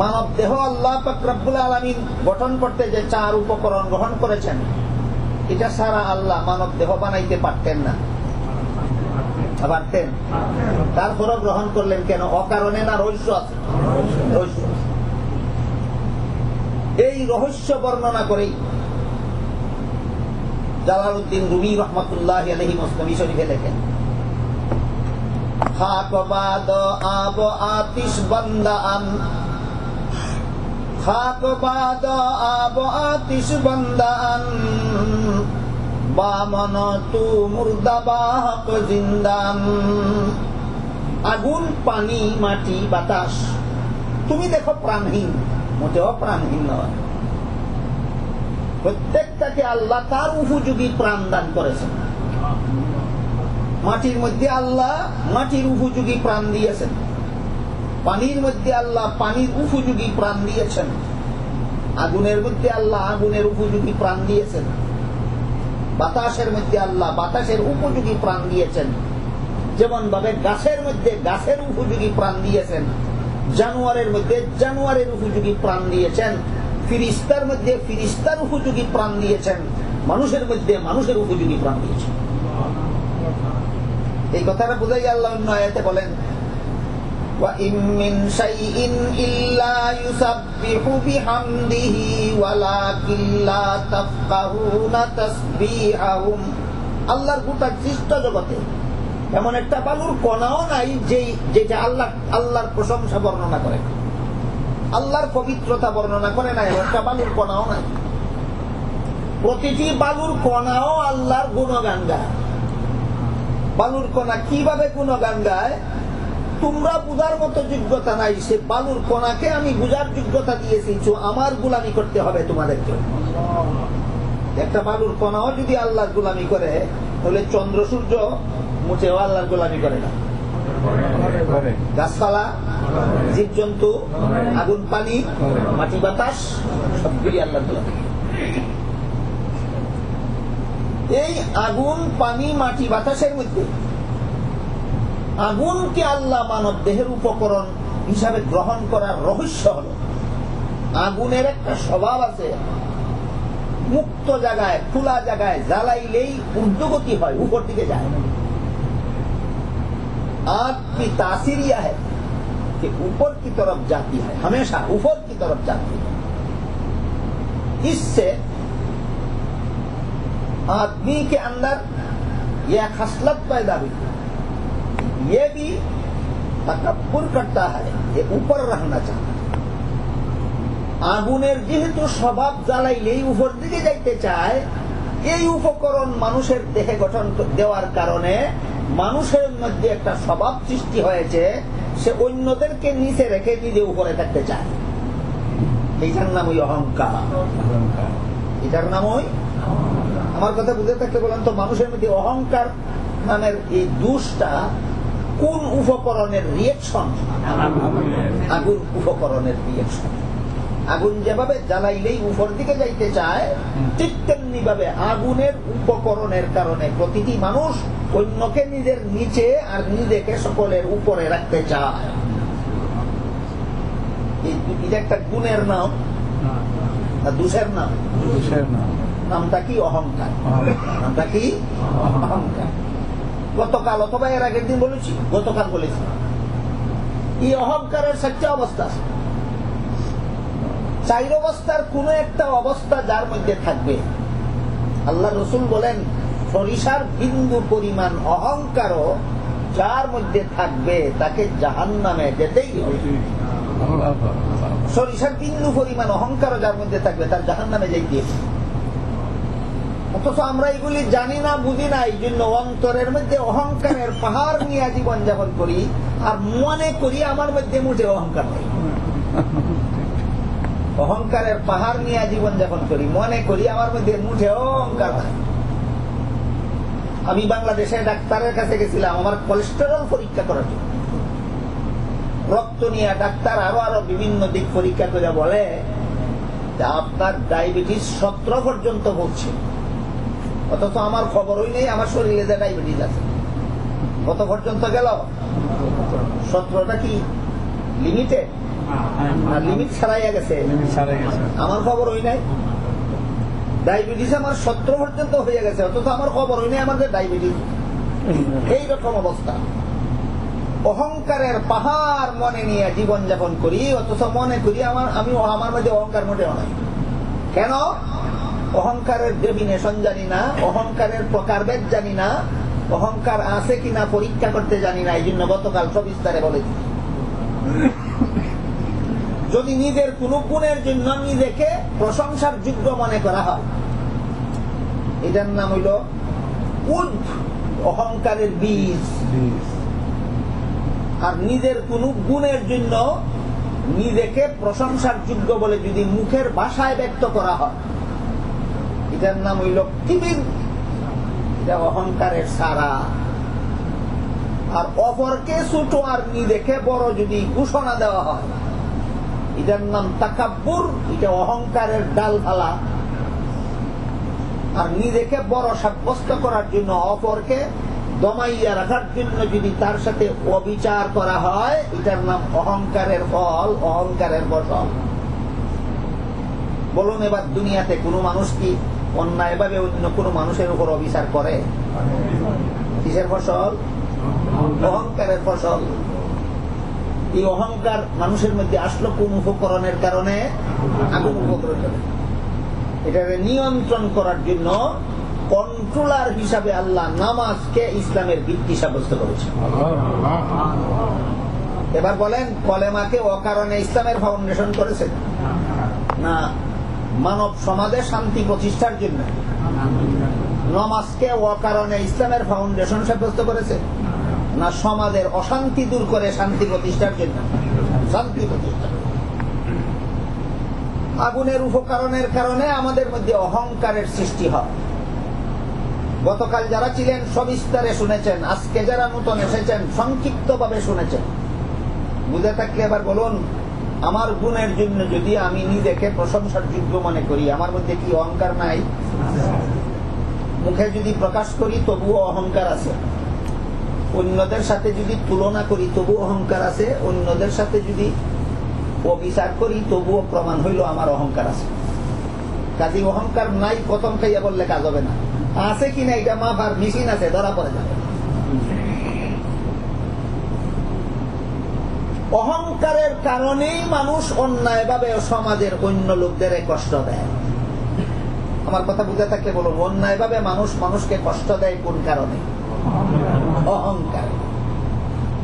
মানব দেহ আল্লাহ পাক রব্বুল আলামিন গঠন করতে যে 4 উপকরণ গ্রহণ করেছেন, এটা ছাড়া আল্লাহ মানব দেহ বানাইতে পারতেন না। পারতেন? তারপরও গ্রহণ করলেন কেন? অকারণে না রহস্য আছে? রহস্য। এই রহস্য বর্ণনা করেই জালালউদ্দিন রুমি রহমাতুল্লাহি আলাইহি মুসনাদ শরীফে লেখেন, খাক বাদ আব আতিশ বান্দান, খাক বাদ আব আতিশ বান্দান, বামন তু মুর্দাবাহক জিন্দান। আগুন, পানি, মাটি, বাতাস তুমি দেখো প্রাণহীন, মোটেও প্রাণহীন নয়। প্রত্যেকটাকে আল্লাহ তার উপযোগী প্রাণ দান করেছেন। মাটির মধ্যে আল্লাহ মাটির উপযোগী প্রাণ দিয়েছেন, পানির মধ্যে আল্লাহ পানির উপযোগী প্রাণ দিয়েছেন, আগুনের মধ্যে আল্লাহ আগুনের উপযোগী প্রাণ দিয়েছেন, বাতাসের মধ্যে আল্লাহ বাতাসের উপযোগী প্রাণ দিয়েছেন। যেমন ভাবে গাছের মধ্যে গাছের উপযোগী প্রাণ দিয়েছেন, জানোয়ারের মধ্যে জানোয়ারের উপযোগী প্রাণ দিয়েছেন, ফিরিস্তার মধ্যে ফিরিস্তার উপযোগী প্রাণ দিয়েছেন, মানুষের মধ্যে মানুষের উপযোগী প্রাণ দিয়েছেন। এই কথাটা বুঝাই আল্লাহ অন্য আয়াতে বলেন, ওয়া ইম মিন শাইইন ইল্লা ইউসাব্বিহু বিহামদিহি ওয়ালাকিন লা তাফকাহুনা তাসবিহাহুম। আল্লাহর গোটা সৃষ্ট জগতে এমন একটা বালুর কণাও নাই যেটা আল্লাহর প্রশংসা বর্ণনা করে, আল্লাহর পবিত্রতা বর্ণনা করে না। এমন একটা বালুর কণাও নাই। প্রতিটি বালুর কণাও আল্লাহর গুণগান গায়। বালুর কণা কিভাবে গুণগান গায় তোমরা বুঝার মতো যোগ্যতা নাই। সে বালুর কণাকে আমি বুঝার যোগ্যতা দিয়েছি, আমার গোলামি করতে হবে তোমাদেরকে। একটা বালুর কণাও যদি আল্লাহর গোলামি করে, তাহলে চন্দ্র সূর্য মোটেও আল্লাহর গোলামি করে না। গাছপালা, জীবজন্তু, আগুন, পানি, মাটি, বাতাস সবগুলি আল্লাহর গোলামি। এই আগুন, পানি, মাটি, বাতাসের মধ্যে আগুনকে আল্লাহ মানব দেহের উপকরণ হিসাবে গ্রহণ করার রহস্য হল, আগুনের একটা স্বভাব আছে, মুক্ত জায়গায় খোলা জায়গায় জ্বালাইলেই ঊর্ধ্বগতি হয়, উপর দিকে যায়। आग की तासीर यह है कि ऊपर की तरफ जाती है, हमेशा ऊपर की तरफ जाती है। इससे आदमी के अंदर यह खसलत पैदा हुई, ये भी तकब्बुर करता है, ये ऊपर रहना चाहता है। আগুনের যেহেতু স্বভাব জ্বালাইলেই উপর দিকে যাইতে চায়, এই উপকরণ মানুষের দেহে গঠন দেওয়ার কারণে মানুষের মধ্যে একটা স্বভাব সৃষ্টি হয়েছে, সে অন্যদেরকে নিচে রেখে নিজে উপরে থাকতে চায়। এইটার নাম ওই অহংকার। এটার নাম ওই, আমার কথা বুঝে থাকতে বলেন তো, মানুষের মধ্যে অহংকার নামের এই দোষটা কোন উপকরণের রিয়েকশন? আগুন উপকরণের রিয়েকশন। আগুন যেভাবে জ্বালাইলেই উপর দিকে যাইতে চায়, ঠিক তেমনি ভাবে আগুনের উপকরণের কারণে প্রতিটি মানুষ অন্যকে নিজের নিচে আর নিজেকে সকলের উপরে রাখতে চায়। এটা একটা গুণের নাম না দোষের নাম? নামটা কি? অহংকার। নামটা কি? অহংকার। গতকাল অথবা এর আগের দিন বলেছি, গতকাল বলেছি, এই অহংকারের সচ্চা অবস্থা, 4 অবস্থার কোন একটা অবস্থা যার মধ্যে থাকবে। আল্লাহ রসুল বলেন, সরিষার বিন্দু পরিমাণ অহংকারও যার মধ্যে থাকবে তাকে জাহান্নামে যেতেই হবে। সরিষার বিন্দু পরিমাণ অহংকারও যার মধ্যে থাকবে তার জাহান্নামে যেতে হবে। অথচ আমরা এগুলি জানি না, বুঝি না, এই জন্য অন্তরের মধ্যে অহংকারের পাহাড় নিয়ে জীবন যাপন করি আর মনে করি আমার মধ্যে মুঠে অহংকার নেই। অহংকারের পাহাড় নিয়ে জীবন যাপন করি, মনে করি আমার মধ্যে মুঠে অহংকার নাই। আমি বাংলাদেশে ডাক্তারের কাছে গেছিলাম আমার কোলেস্টেরল পরীক্ষা করার জন্য। রক্ত নিয়ে ডাক্তার আরো বিভিন্ন দিক পরীক্ষা করে বলে যে আপনার ডায়াবেটিস 17 পর্যন্ত পৌঁছে। অথচ আমার খবরই নেই আমার শরীরে যে ডায়াবেটিস আছে। কত পর্যন্ত গেল? 17টা কি লিমিটেড? লিমিট ছাড়াইয়া গেছে, আমার খবর হই নাই। ডায়াবেটিস আমার 17 পর্যন্ত হয়ে গেছে, অথচ আমার খবর হই নাই আমার যে ডায়াবেটিস। এইরকম অবস্থা। অহংকারের পাহাড় মনে নিয়ে জীবন যাপন করি, অথচ মনে করি আমার মধ্যে অহংকার মোটেও নাই। কেন? অহংকারের ডেফিনেশন জানি না, অহংকারের প্রকারভেদ জানি না, অহংকার আছে কিনা পরীক্ষা করতে জানি না। এই জন্য গতকাল সবিস্তারে বলেছি, যদি নিজের কোন গুণের জন্য নিজেকে প্রশংসার যোগ্য মনে করা হয়, এটার নাম হইল অহংকারের বীজ। আর নিজের কোন গুণের জন্য নিজেকে প্রশংসার যোগ্য বলে যদি মুখের ভাষায় ব্যক্ত করা হয়, এটার নাম হইল কিবির। এটা অহংকারের সারা। আর অপরকে ছোট আর নিজেকে বড় যদি ঘোষণা দেওয়া হয়, এটার নাম তাকাব্বুর। এটা অহংকারের ডালপালা। আর নিজেকে বড় সাব্যস্ত করার জন্য, অপরকে দমাইয়া রাখার জন্য যদি তার সাথে অবিচার করা হয়, এটার নাম অহংকারের ফল, অহংকারের ফসল। বলুন এবার দুনিয়াতে কোনো মানুষ কি অন্যায়ভাবে অন্য কোনো মানুষের উপর অবিচার করে? কিসের ফসল? অহংকারের ফসল। এই অহংকার মানুষের মধ্যে আসলো কোন উপকরণের কারণে? আগুন উপকরণ। এটাকে নিয়ন্ত্রণ করার জন্য কন্ট্রোলার হিসাবে আল্লাহ নামাজকে ইসলামের ভিত্তি সাব্যস্ত করেছে। এবার বলেন, কলেমাকে অকারণে ইসলামের ফাউন্ডেশন করেছে না মানব সমাজে শান্তি প্রতিষ্ঠার জন্য? নামাজকে অকারণে ইসলামের ফাউন্ডেশন সাব্যস্ত করেছে না সমাজের অশান্তি দূর করে শান্তি প্রতিষ্ঠার জন্য? শান্তি প্রতিষ্ঠা। আগুনের উপকরণের কারণে আমাদের মধ্যে অহংকারের সৃষ্টি হয়। গতকাল যারা ছিলেন সবিস্তারে শুনেছেন, আজকে যারা নতুন এসেছেন সংক্ষিপ্ত ভাবে শুনেছেন। বুঝে থাকলে এবার বলুন, আমার গুণের জন্য যদি আমি নিজেকে প্রশংসার যোগ্য মনে করি, আমার মধ্যে কি অহংকার নাই? মুখে যদি প্রকাশ করি তবুও অহংকার আছে। অন্যদের সাথে যদি তুলনা করি তবুও অহংকার আছে। অন্যদের সাথে যদি অবিচার করি তবুও প্রমাণ হইল আমার অহংকার আছে। কাজে অহংকার নাই প্রথম খাইয়া বললে কাজ হবে না। আছে কিনা এটা মাপার মেশিন আছে, ধরা পড়ে যাবে। অহংকারের কারণেই মানুষ অন্যায়ভাবে সমাজের অন্য লোকদের কষ্ট দেয়। আমার কথা বুঝে থাকলে বলুন, অন্যায়ভাবে মানুষ মানুষকে কষ্ট দেয় কোন কারণে? অহংকার।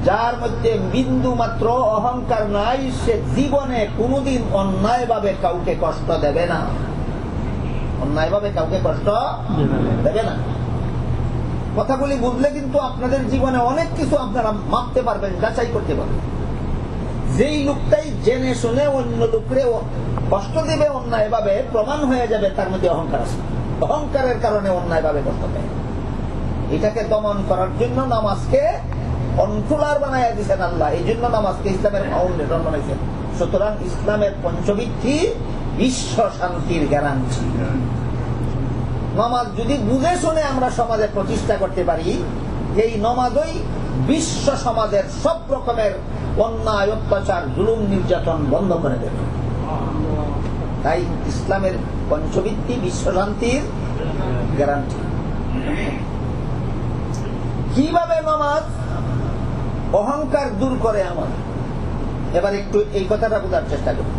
যার মধ্যে বিন্দু মাত্র অহংকার নাই, সে জীবনে কোনদিন অন্যায়ভাবে কাউকে কষ্ট দেবে না। অন্যায়ভাবে কাউকে কষ্ট দেবে না। কথাগুলি বুঝলে কিন্তু আপনাদের জীবনে অনেক কিছু আপনারা মাপতে পারবেন, যাচাই করতে পারবেন। যেই লোকটাই জেনে শুনে অন্য লোকরে কষ্ট দেবে অন্যায়ভাবে, প্রমাণ হয়ে যাবে তার মধ্যে অহংকার আছে। অহংকারের কারণে অন্যায়ভাবে কষ্ট দেয়। এটাকে দমন করার জন্য নামাজকে কন্ট্রোলার বানাইয়া দিয়েছেন আল্লাহ। এই জন্য নামাজকে ইসলামের ফাউন্ডেশন বানাইছেন। সুতরাং ইসলামের পঞ্চভিত্তি বিশ্ব শান্তির গ্যারান্টি। নামাজ যদি বুঝে শুনে আমরা সমাজে প্রতিষ্ঠা করতে পারি, এই নামাজই বিশ্ব সমাজের সব রকমের অন্যায়, অত্যাচার, জুলুম, নির্যাতন বন্ধ করে দেবে। তাই ইসলামের পঞ্চভিত্তি বিশ্ব শান্তির গ্যারান্টি। কিভাবে নামাজ অহংকার দূর করে আমার? এবার একটু এই কথাটা বোঝার চেষ্টা করি।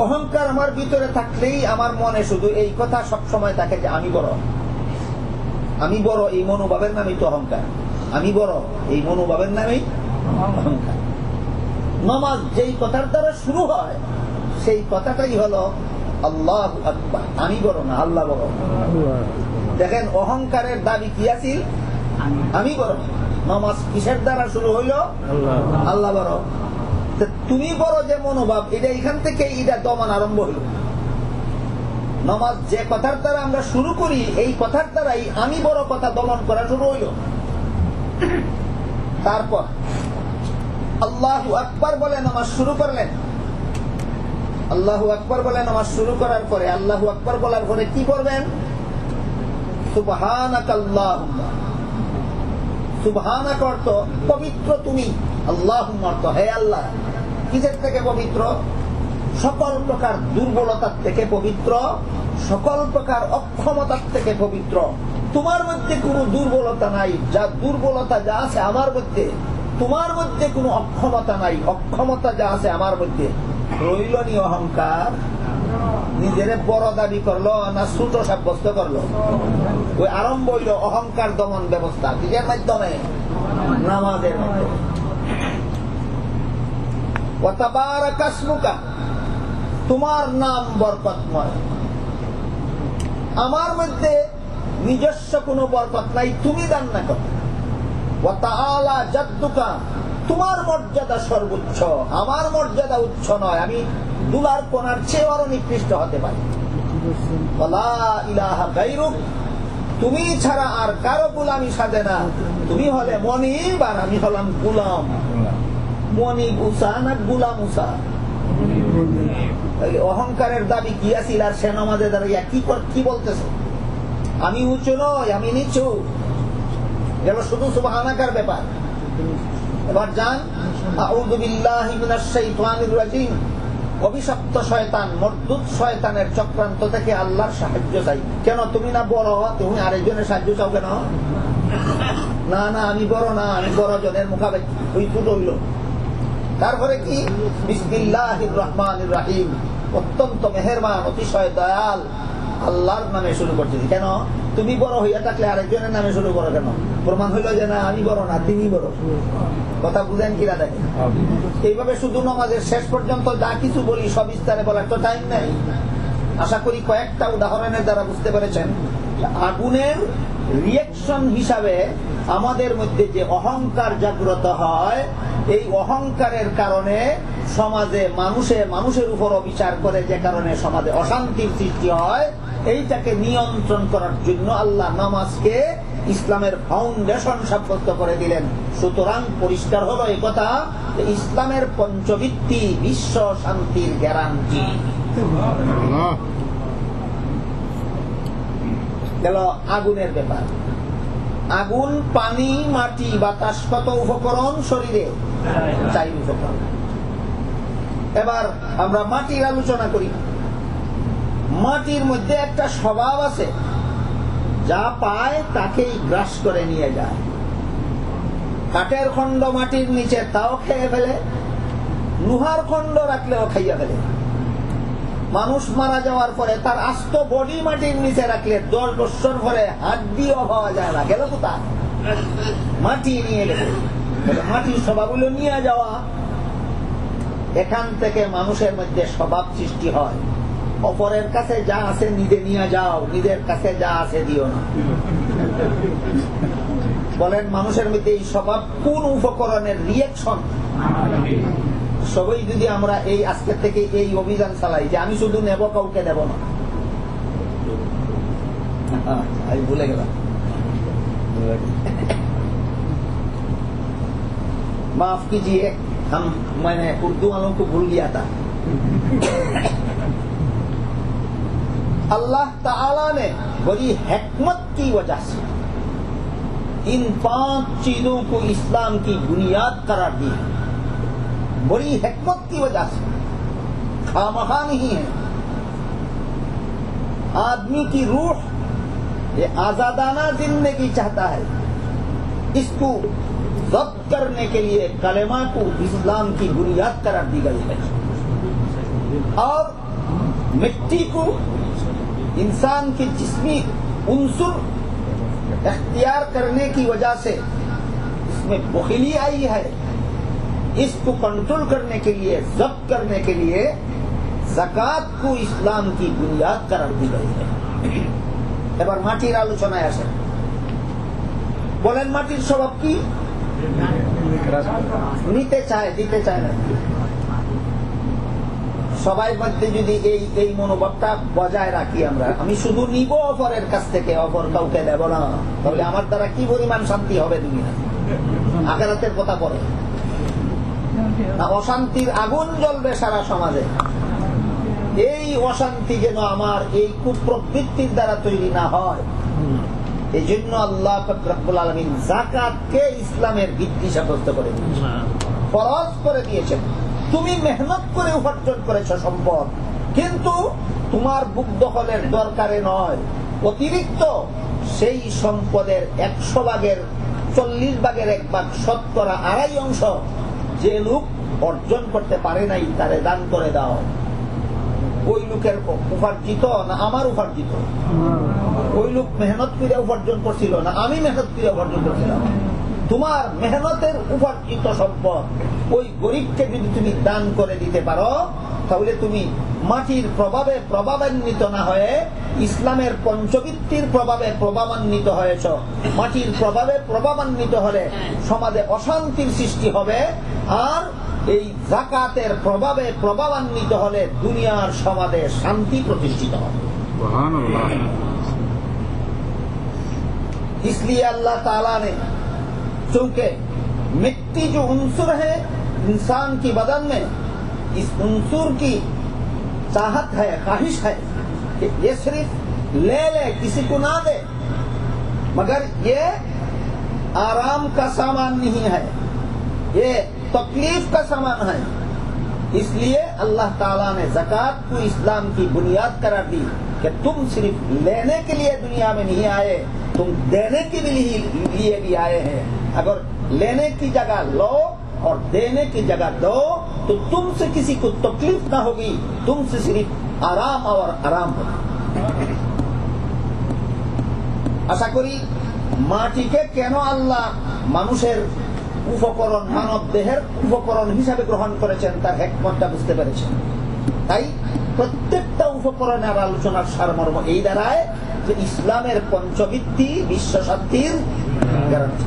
অহংকার আমার ভিতরে থাকলেই আমার মনে শুধু এই কথা সবসময় থাকে যে আমি বড়, আমি বড়। এই মনোভাবের নামই তো অহংকার। আমি বড়, এই মনোভাবের নামেই অহংকার। নামাজ যেই কথার দ্বারা শুরু হয় সেই কথাটাই হলো আল্লাহু আকবার, আমি বড় না আল্লাহ বড়। দেখেন অহংকারের দাবি কি আছিল? আমি বড়। নামাজ কিসের দ্বারা শুরু হইল? আল্লাহ বড়। তুমি বড় যে মনোভাব, এটা এখান থেকে এটা দমন আরম্ভ হইল। নামাজ যে কথার দ্বারা আমরা শুরু করি, এই কথার দ্বারাই আমি বড় কথা দমন করা শুরু হইল। তারপর আল্লাহু আকবার বলে নামাজ শুরু করলেন। আল্লাহু আকবার বলে নামাজ শুরু করার পরে আল্লাহু আকবার বলার পরে কি করবেন? সুবহানাকাল্লাহুম্মা। সুবহানাক অর্থ পবিত্র তুমি, আল্লাহুম্মা অর্থ হে আল্লাহ। কিসের থেকে পবিত্র? সকল প্রকার দুর্বলতার থেকে পবিত্র, সকল প্রকার অক্ষমতার থেকে পবিত্র। তোমার মধ্যে কোনো দুর্বলতা নাই, যা দুর্বলতা যা আছে আমার মধ্যে। তোমার মধ্যে কোনো অক্ষমতা নাই, অক্ষমতা যা আছে আমার মধ্যে। রইল নি অহংকার? নিজের বড় দাবি করলো না ছোট সাব্যস্ত করলো? ওই আরম্ভ হইল অহংকার দমন ব্যবস্থা। কিসের মাধ্যমে? নামাজের মাধ্যমে। ওয়া তাবারাকা ইসমুকা, তোমার নাম বরকতময়। আমার মধ্যে নিজস্ব কোনো বরকত নাই, তুমি দান না করো। ওয়া তাআলা জাদ্দুকা, তোমার মর্যাদা সর্বোচ্চ, আমার মর্যাদা উচ্চ নয়, আমি দুলার কোনার চেয়ে আরো নিকৃষ্ট হতে পারি। ওয়ালা ইলাহা গায়রুক, তুমি ছাড়া আর কারো গোলামি সাজে না। তুমি হলে মনিব আর আমি হলাম গোলাম। মনিব উসা না গোলাম উসা? অহংকারের দাবি কি আছিল? আর সে নামাজে দাঁড়িয়ে কি বলতেছে? আমি উঁচু নই, আমি নিচু। গেল শুধু সুবহানাকার ব্যাপার। এবার যান আউযু বিল্লাহি মিনাশ শাইতানির রাজিম। অভিশপ্ত শয়তান, মরদুদ শয়তানের চক্রান্ত থেকে আল্লাহর সাহায্য চাই। কেন? তুমি না বড়, তুমি আরেকজনের সাহায্য চাও কেন? না না আমি বড় না, আমি বড় জনের মুখাপেক্ষি। ওই দুটো হইল। তারপরে কি? বিসমিল্লাহির রহমানির রহিম, অত্যন্ত মেহেরবান, অতিশয় দয়াল আল্লাহর নামে শুরু করতেছি। কেন? তুমি বড় হইয়া থাকলে আরেকজনের নামে শুরু করো কেন? প্রমাণ হইল যে না আমি বড় না, তিনি বড়। কথা বুঝেন কিনা দেখেন। এইভাবে শুধু নামাজের শেষ পর্যন্ত যা কিছু বলি সব বিস্তারে বলার তো টাইম নেই। আশা করি কয়েকটা উদাহরণের দ্বারা বুঝতে পেরেছেন। আগুনের রিয়াকশন হিসাবে আমাদের মধ্যে যে অহংকার জাগ্রত হয়, এই অহংকারের কারণে সমাজে মানুষের উপর বিচার করে, যে কারণে সমাজে অশান্তির সৃষ্টি হয়। এইটাকে নিয়ন্ত্রণ করার জন্য আল্লাহ নামাজকে ইসলামের ফাউন্ডেশন সাব্যস্ত করে দিলেন। সুতরাং পরিষ্কার হলো এই কথা যে ইসলামের পঞ্চবৃত্তি বিশ্ব শান্তির গ্যারান্টি। গেল আগুনের ব্যাপার। আগুন, পানি, মাটি, বাতাস, কত উপকরণ শরীরে? 4 উপকরণ। এবার আমরা মাটির আলোচনা করি। মাটির মধ্যে একটা স্বভাব আছে, যা পায় তাকেই গ্রাস করে নিয়ে যায়। কাঠের খণ্ড মাটির নিচে, তাও খেয়ে ফেলে। লোহার খণ্ড রাখলেও খাইয়া ফেলে। মানুষ মারা যাওয়ার পরে তার আস্ত বডি মাটির নিচে রাখলে 10 বছর পরে হাড্ডিও পাওয়া যায় না। গেল কোথায়? মাটি নিয়ে গেলে। মাটির স্বভাবগুলো নিয়ে যাওয়া, এখান থেকে মানুষের মধ্যে স্বভাব সৃষ্টি হয়। অপরের কাছে যা আছে নিজে নিয়ে যাও, নিজের কাছে যা আছে দিও না। বলেন মানুষের মধ্যে এই স্বভাব কোন উপকরণের রিয়াকশন? সবাই যদি আমরা এই আজকের থেকে এই অভিযান চালাই যে আমি শুধু নেব, কাউকে দেব না। আমি ভুলে গেলাম, माफ कीजिए, मैंने उर्दू वालों को भूल गया था। अल्लाह ताला ने बड़ी हिकमत की वजह से इन 5 चीजों को इस्लाम की बुनियाद करार दी है। बड़ी हिकमत की वजह से, खामखा नहीं है। आदमी की रूह ये आजादाना जिंदगी चाहता है, इसको जब्त करने के लिए कलेमा को इस्लाम की बुनियाद करार दी गई है। और मिट्टी को इंसान के जिस्मी उन्सुर इख्तियार करने की वजह से में बखीली आई है, इसको कंट्रोल करने के लिए, जब्त करने के लिए जाकात को इस्लाम की बुनियाद करार दी गई है। এবার মাটির আলোচনায় আসেন। বলেন মাটির স্বভাব কি? নিতে চায়, দিতে চায় না। সবাই মধ্যে যদি এই মনোভাবটা বজায় রাখি আমরা, আমি শুধু নিব অপরের কাছ থেকে, অপর কাউকে দেব না, তাহলে আমার দ্বারা কি পরিমাণ শান্তি হবে দুনিয়া, আখিরাতের কথা বলে না, অশান্তির আগুন জ্বলবে সারা সমাজে। এই অশান্তি যেন আমার এই কুপ্রবৃত্তির দ্বারা তৈরি না হয়, এই জন্য আল্লাহ পাক রব্বুল আলামিন যাকাতকে ইসলামের ভিত্তি সাব্যস্ত করে দিয়েছেন, ফরজ করে দিয়েছেন। তুমি মেহনত করে উপার্জন করেছ সম্পদ, কিন্তু তোমার বুক দখলের দরকারে নয়, অতিরিক্ত সেই সম্পদের 100 ভাগের 40 ভাগের 1 ভাগ, শতকরা 2.5 অংশ যে লোক অর্জন করতে পারে নাই তারে দান করে দাও। ওই লোকের উপার্জিত না আমার উপার্জিত? ওই লোক মেহনত করে উপার্জন করছিল না আমি মেহনত করে উপার্জন করছিলাম? তোমার মেহনতের উপার্জিত সম্পদ ওই গরিবকে যদি তুমি দান করে দিতে পারো, তাহলে তুমি মাটির প্রভাবে প্রভাবান্বিত না হয়ে ইসলামের পঞ্চবৃত্তির প্রভাবে প্রভাবান্বিত হয়েছ। মাটির প্রভাবে প্রভাবান্বিত হলে সমাজে অশান্তির সৃষ্টি হবে, আর এই যাকাতের প্রভাবে প্রভাবান্বিত হলে দুনিয়ার সমাজে শান্তি প্রতিষ্ঠিত হবে। इसलिए अल्लाह ताला ने, चूंकि मिट्टी जो उनसुर है इंसान की बदन में, इस उनसुर की चाहत है, ख्वाहिश है कि ये सिर्फ ले ले, किसी को ना दे, मगर ये आराम का सामान नहीं है, ये तकलीफ का सामान है। इसलिए अल्लाह ताला ने ज़कात को इस्लाम की बुनियाद करार दी कि तुम सिर्फ लेने के लिए दुनिया में नहीं आए, तुम देने के लिए भी आए हैं। अगर लेने की जगह लो और देने की जगह दो, तो तुमसे किसी को तकलीफ ना होगी, तुमसे सिर्फ आराम और आराम होगा। आशा करी মাটিকে কেন আল্লাহ মানুষের উপকরণ, মানব দেহের উপকরণ হিসাবে গ্রহণ করেছেন তার হিকমতটা বুঝতে পেরেছেন। তাই প্রত্যেকটা উপকরণের আলোচনার সারমর্ম এই দাঁড়ায় যে ইসলামের পঞ্চবৃত্তি বিশ্ব শান্তির গ্যারান্টি।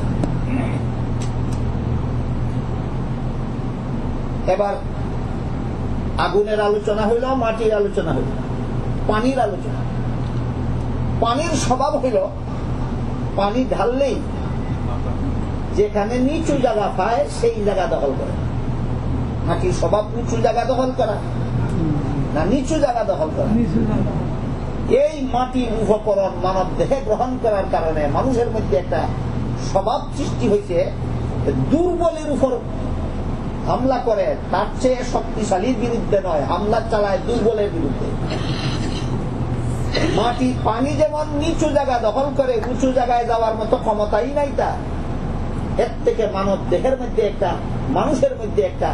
এবার আগুনের আলোচনা হইল, মাটির আলোচনা হইল, পানির আলোচনা। পানির স্বভাব হইল পানি ঢাললেই যেখানে নিচু জায়গা পায় সেই জায়গা দখল করে। নাকি স্বভাব উঁচু জায়গা দখল করা না নিচু জায়গা দখল করা? এই মাটির উপকরণ মানব দেহে গ্রহণ করার কারণে মানুষের মধ্যে একটা স্বভাব সৃষ্টি হয়েছে, দুর্বলের উপর হামলা করে, তার চেয়ে শক্তিশালীর বিরুদ্ধে নয়, হামলা চালায় দুর্বলের বিরুদ্ধে। মাটি পানি যেমন নিচু জায়গা দখল করে, উঁচু জায়গায় যাওয়ার মতো ক্ষমতাই নাই তার। এর থেকে মানব দেহের মধ্যে একটা, মানুষের মধ্যে একটা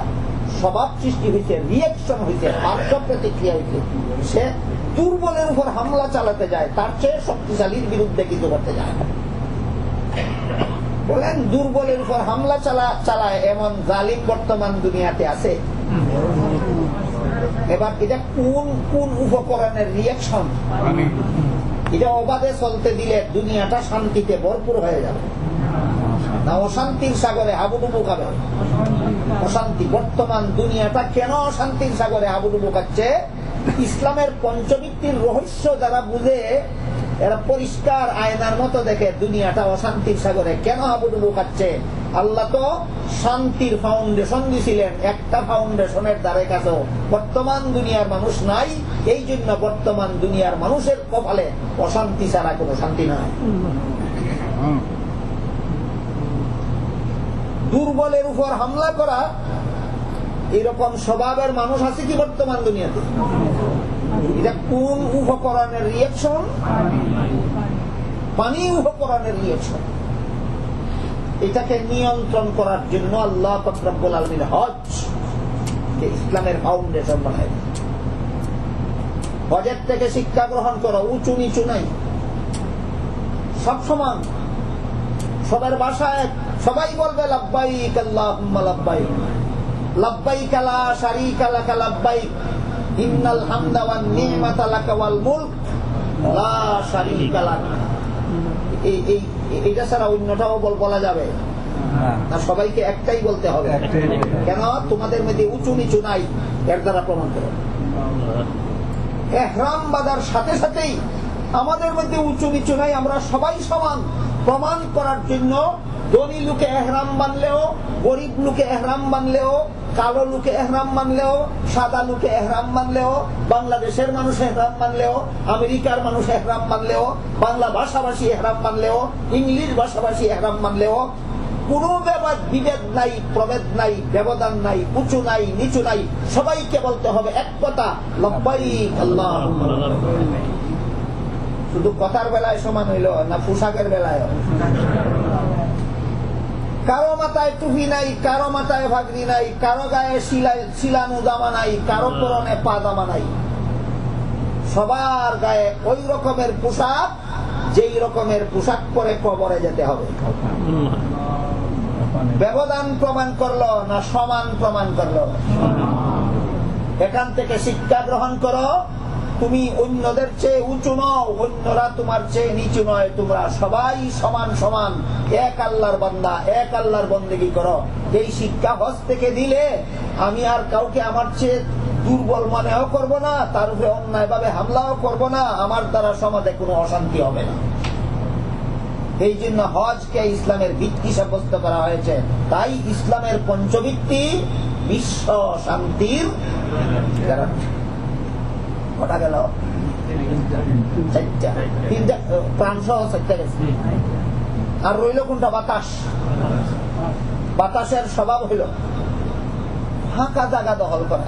স্বভাব সৃষ্টি হয়েছে, রিয়াকশন হয়েছে, পার্শ্ব প্রতিক্রিয়া হয়েছে। সে দুর্বলের উপর হামলা চালাতে যায়, তার চেয়ে শক্তিশালীর বিরুদ্ধে কিছু করতে যায়। বলেন দুর্বলের উপর হামলা চালায় এমন জালিম বর্তমান দুনিয়াতে আছে? এবার এটা কোন কোন উপকরণের রিয়াকশন? এটা অবাধে চলতে দিলে দুনিয়াটা শান্তিতে ভরপুর হয়ে যাবে, না অশান্তির সাগরে হাবুডুবু খাবে? অশান্তি বর্তমান দুনিয়াটা কেন অশান্তির সাগরে হাবুডুবু খাচ্ছে? ইসলামের পঞ্চবৃত্তির রহস্য যারা বুঝে, এরা পরিষ্কার আয়নার মতো দেখে দুনিয়াটা অশান্তির সাগরে কেন হাবুডুবু খাচ্ছে। আল্লাহ তো শান্তির ফাউন্ডেশন দিয়েছিলেন, একটা ফাউন্ডেশনের দ্বারে কাছে বর্তমান দুনিয়ার মানুষ নাই। এই জন্য বর্তমান দুনিয়ার মানুষের কপালে অশান্তি ছাড়া কোনো শান্তি নাই। দুর্বলের উপর হামলা করা এরকম স্বভাবের মানুষ আছে কি বর্তমান দুনিয়াতে? এটা কোন উপকরণের রিয়াকশন? পানি উপকরণের রিয়াকশন। এটাকে নিয়ন্ত্রণ করার জন্য আল্লাহ পাক রব্বুল আলামিন হজ ইসলামের ফাউন্ডেশন বানায়। হজের থেকে শিক্ষা গ্রহণ করা, উঁচু নিচু নাই, সব সমান, সবার বাসায় সবাই বলবে লাব্বাইক আল্লাহুম্মা লাব্বাইক, লাব্বাইক লা শারীকা লাকা লাব্বাইক, ইন্নাল হামদা ওয়ান নি'মাতা লাকা ওয়াল মুলক লা শারীকা লাক। এইটা ছাড়া অন্যটাও বলা যাবে না, সবাইকে একটাই বলতে হবে। কেন? তোমাদের মধ্যে উঁচু নিচু নাই, এর দ্বারা প্রমাণ করো। ইহরাম বাঁধার সাথে সাথেই আমাদের মধ্যে উঁচু নিচু নাই, আমরা সবাই সমান প্রমাণ করার জন্য ধনী লোকে এহরাম বানলেও, গরিব লোকে এহরাম বানলেও, কালো লোকে এহরাম মানলেও, সাদা লোকে এহরাম মানলেও, বাংলাদেশের মানুষ এহরাম মানলেও, আমেরিকার মানুষ এহরাম মানলেও, বাংলা ভাষাভাষী এহরাম মানলেও, ইংলিশ ভাষাভাষী এহরাম মানলেও কোন বিভেদ নাই, প্রভেদ নাই, ব্যবধান নাই, উঁচু নাই, নিচু নাই, সবাইকে বলতে হবে এক কথা, লাব্বাইক আল্লাহুম্মা লাব্বাইক। শুধু কথার বেলায় সমান হইল না, পোশাকের বেলায়? কারো মাথায় টুপি নাই, কারো মাথায় ভাগরি নাই, কারো গায়ে শিলানু জামা নাই, কারো পরনে পাজামা নাই, সবার গায়ে ওই রকমের পোশাক যেই রকমের পোশাক পরে কবরে যেতে হবে। ব্যবধান প্রমাণ করলো না সমান প্রমাণ করলো? এখান থেকে শিক্ষা গ্রহণ করো, তুমি অন্যদের চেয়ে উঁচু নও, অন্যরা তোমার চেয়ে নিচু নয়, তোমরা সবাই সমান সমান, এক আল্লাহর বান্দা, এক আল্লাহর বন্দেগী করো। এই শিক্ষা হজ থেকে দিলে আমি আর কাউকে আমার চেয়ে দুর্বল মনেও করব না, তার উপরে অন্যায় ভাবে হামলাও করব না, আমার দ্বারা সমাজে কোনো অশান্তি হবে না। এই জন্য হজকে ইসলামের ভিত্তি সাব্যস্ত করা হয়েছে। তাই ইসলামের পঞ্চভিত্তি বিশ্ব শান্তির গ্যারান্টি। কটা গেল? চারটা, তিনটা প্রাণ সহ চারটা গেছে। আর রইল কোনটা? বাতাস। বাতাসের স্বভাব হইল ফাঁকা জায়গা দখল করা,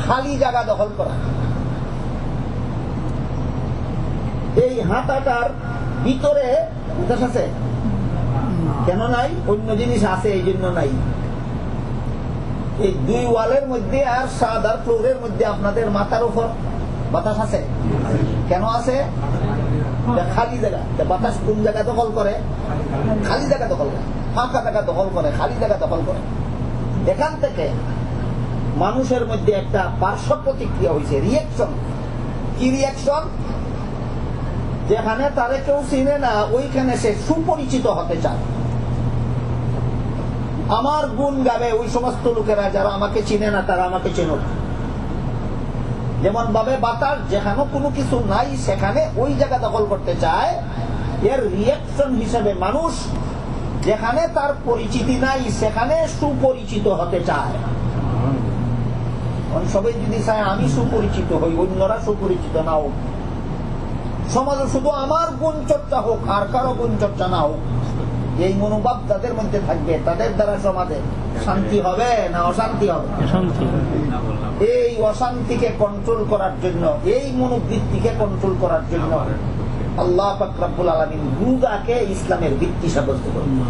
খালি জায়গা দখল করা। এই হাঁটাটার ভিতরে বাতাস আছে কেন নাই? অন্য জিনিস আছে এই জন্য নাই। এই দুই ওয়ালের মধ্যে আর সাদার ফ্লোরের মধ্যে আপনাদের মাথার উপর বাতাস আছে কেন? আছে খালি জায়গা। বাতাস কোন জায়গা দখল করে? খালি জায়গা দখল করে, ফাঁকা জায়গা দখল করে, খালি জায়গা দখল করে। এখান থেকে মানুষের মধ্যে একটা পার্শ্ব প্রতিক্রিয়া হয়েছে, রিয়াকশন। কি রিয়াকশন? যেখানে তারে কেউ চিনে না ওইখানে সে সুপরিচিত হতে চায়। আমার গুণ গাবে ওই সমস্ত লোকেরা যারা আমাকে চিনে না, তারা আমাকে চেনুক। যেমন ভাবে বাতাস যেখানে কোনো কিছু নাই সেখানে ওই জায়গা দখল করতে চায়, এর রিয়াকশন হিসেবে মানুষ যেখানে তার পরিচিতি নাই সেখানে সুপরিচিত হতে চায়। সবাই যদি চায় আমি সুপরিচিত হই, অন্যরা সুপরিচিত না হোক, সমাজে শুধু আমার গুণ চর্চা হোক আর কারো গুণ চর্চা না হোক, এই মনোভাব তাদের মধ্যে থাকবে, তাদের দ্বারা সমাজে শান্তি হবে না অশান্তি হবে? এই অশান্তিকে কন্ট্রোল করার জন্য, এই মনোবৃত্তিকে কন্ট্রোল করার জন্য আল্লাহ পাক রব্বুল আলামিন রোজাকে ইসলামের ভিত্তি সাব্যস্ত করেছেন।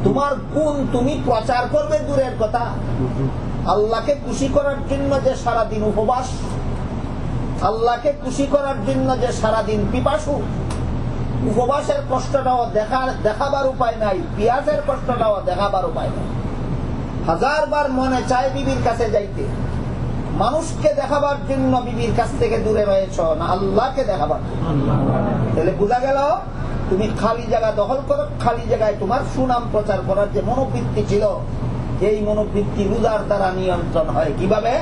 তোমার গুণ তুমি প্রচার করবে দূরের কথা, আল্লাহকে খুশি করার জন্য যে সারাদিন উপবাস, আল্লাহকে খুশি করার জন্য যে সারাদিন পিপাসু, উপবাসের কষ্টটাও দেখাবার উপায় নাই, পিয়াসের কষ্টটাও দেখাবার উপায় নাই। হাজারবার মনে চায় বিবির কাছে যাইতে, মানুষকে দেখাবার জন্য বিবির কাছ থেকে দূরে রয়েছ না আল্লাহকে দেখাবার। তাহলে বোঝা গেল তুমি খালি জায়গা দখল করো, খালি জায়গায় তোমার সুনাম প্রচার করার যে মনোবৃত্তি ছিল, এই মনোবৃত্তি রোজার দ্বারা নিয়ন্ত্রণ হয়। কিভাবে?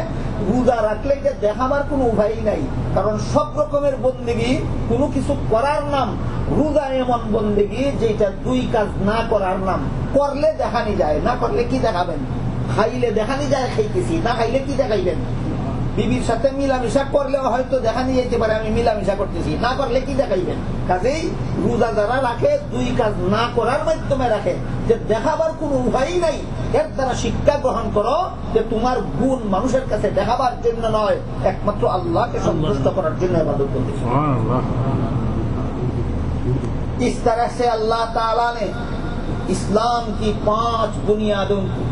রোজা রাখলে যে দেখাবার কোনো উপায়ই নাই, কারণ সব রকমের বন্দেগী কোনো কিছু করার নাম। রোজা এমন বন্দেগী যেটা দুই কাজ না করার নাম। করলে দেখানি যায়, না করলে কি দেখাবেন? খাইলে দেখানি যায় খাইতেছি, না খাইলে কি দেখাইবেন? বিবির সাথে মিলামিশা করলেও হয়তো দেখানি যেতে পারে আমি মিলামিশা করতেছি, না করলে কি দেখাইবেন? কাজেই রোজা যারা রাখে দুই কাজ না করার মাধ্যমে রাখে, যে দেখাবার কোনো উপায়ই নাই, এর দ্বারা শিক্ষা গ্রহণ করো যে তোমার গুণ মানুষের কাছে দেখাবার জন্য নয়, একমাত্র আল্লাহকে সন্তুষ্ট করার জন্য ইবাদত করতেছি। इस तरह से अल्लाह ताला ने इस्लाम की 5 बुनियादों को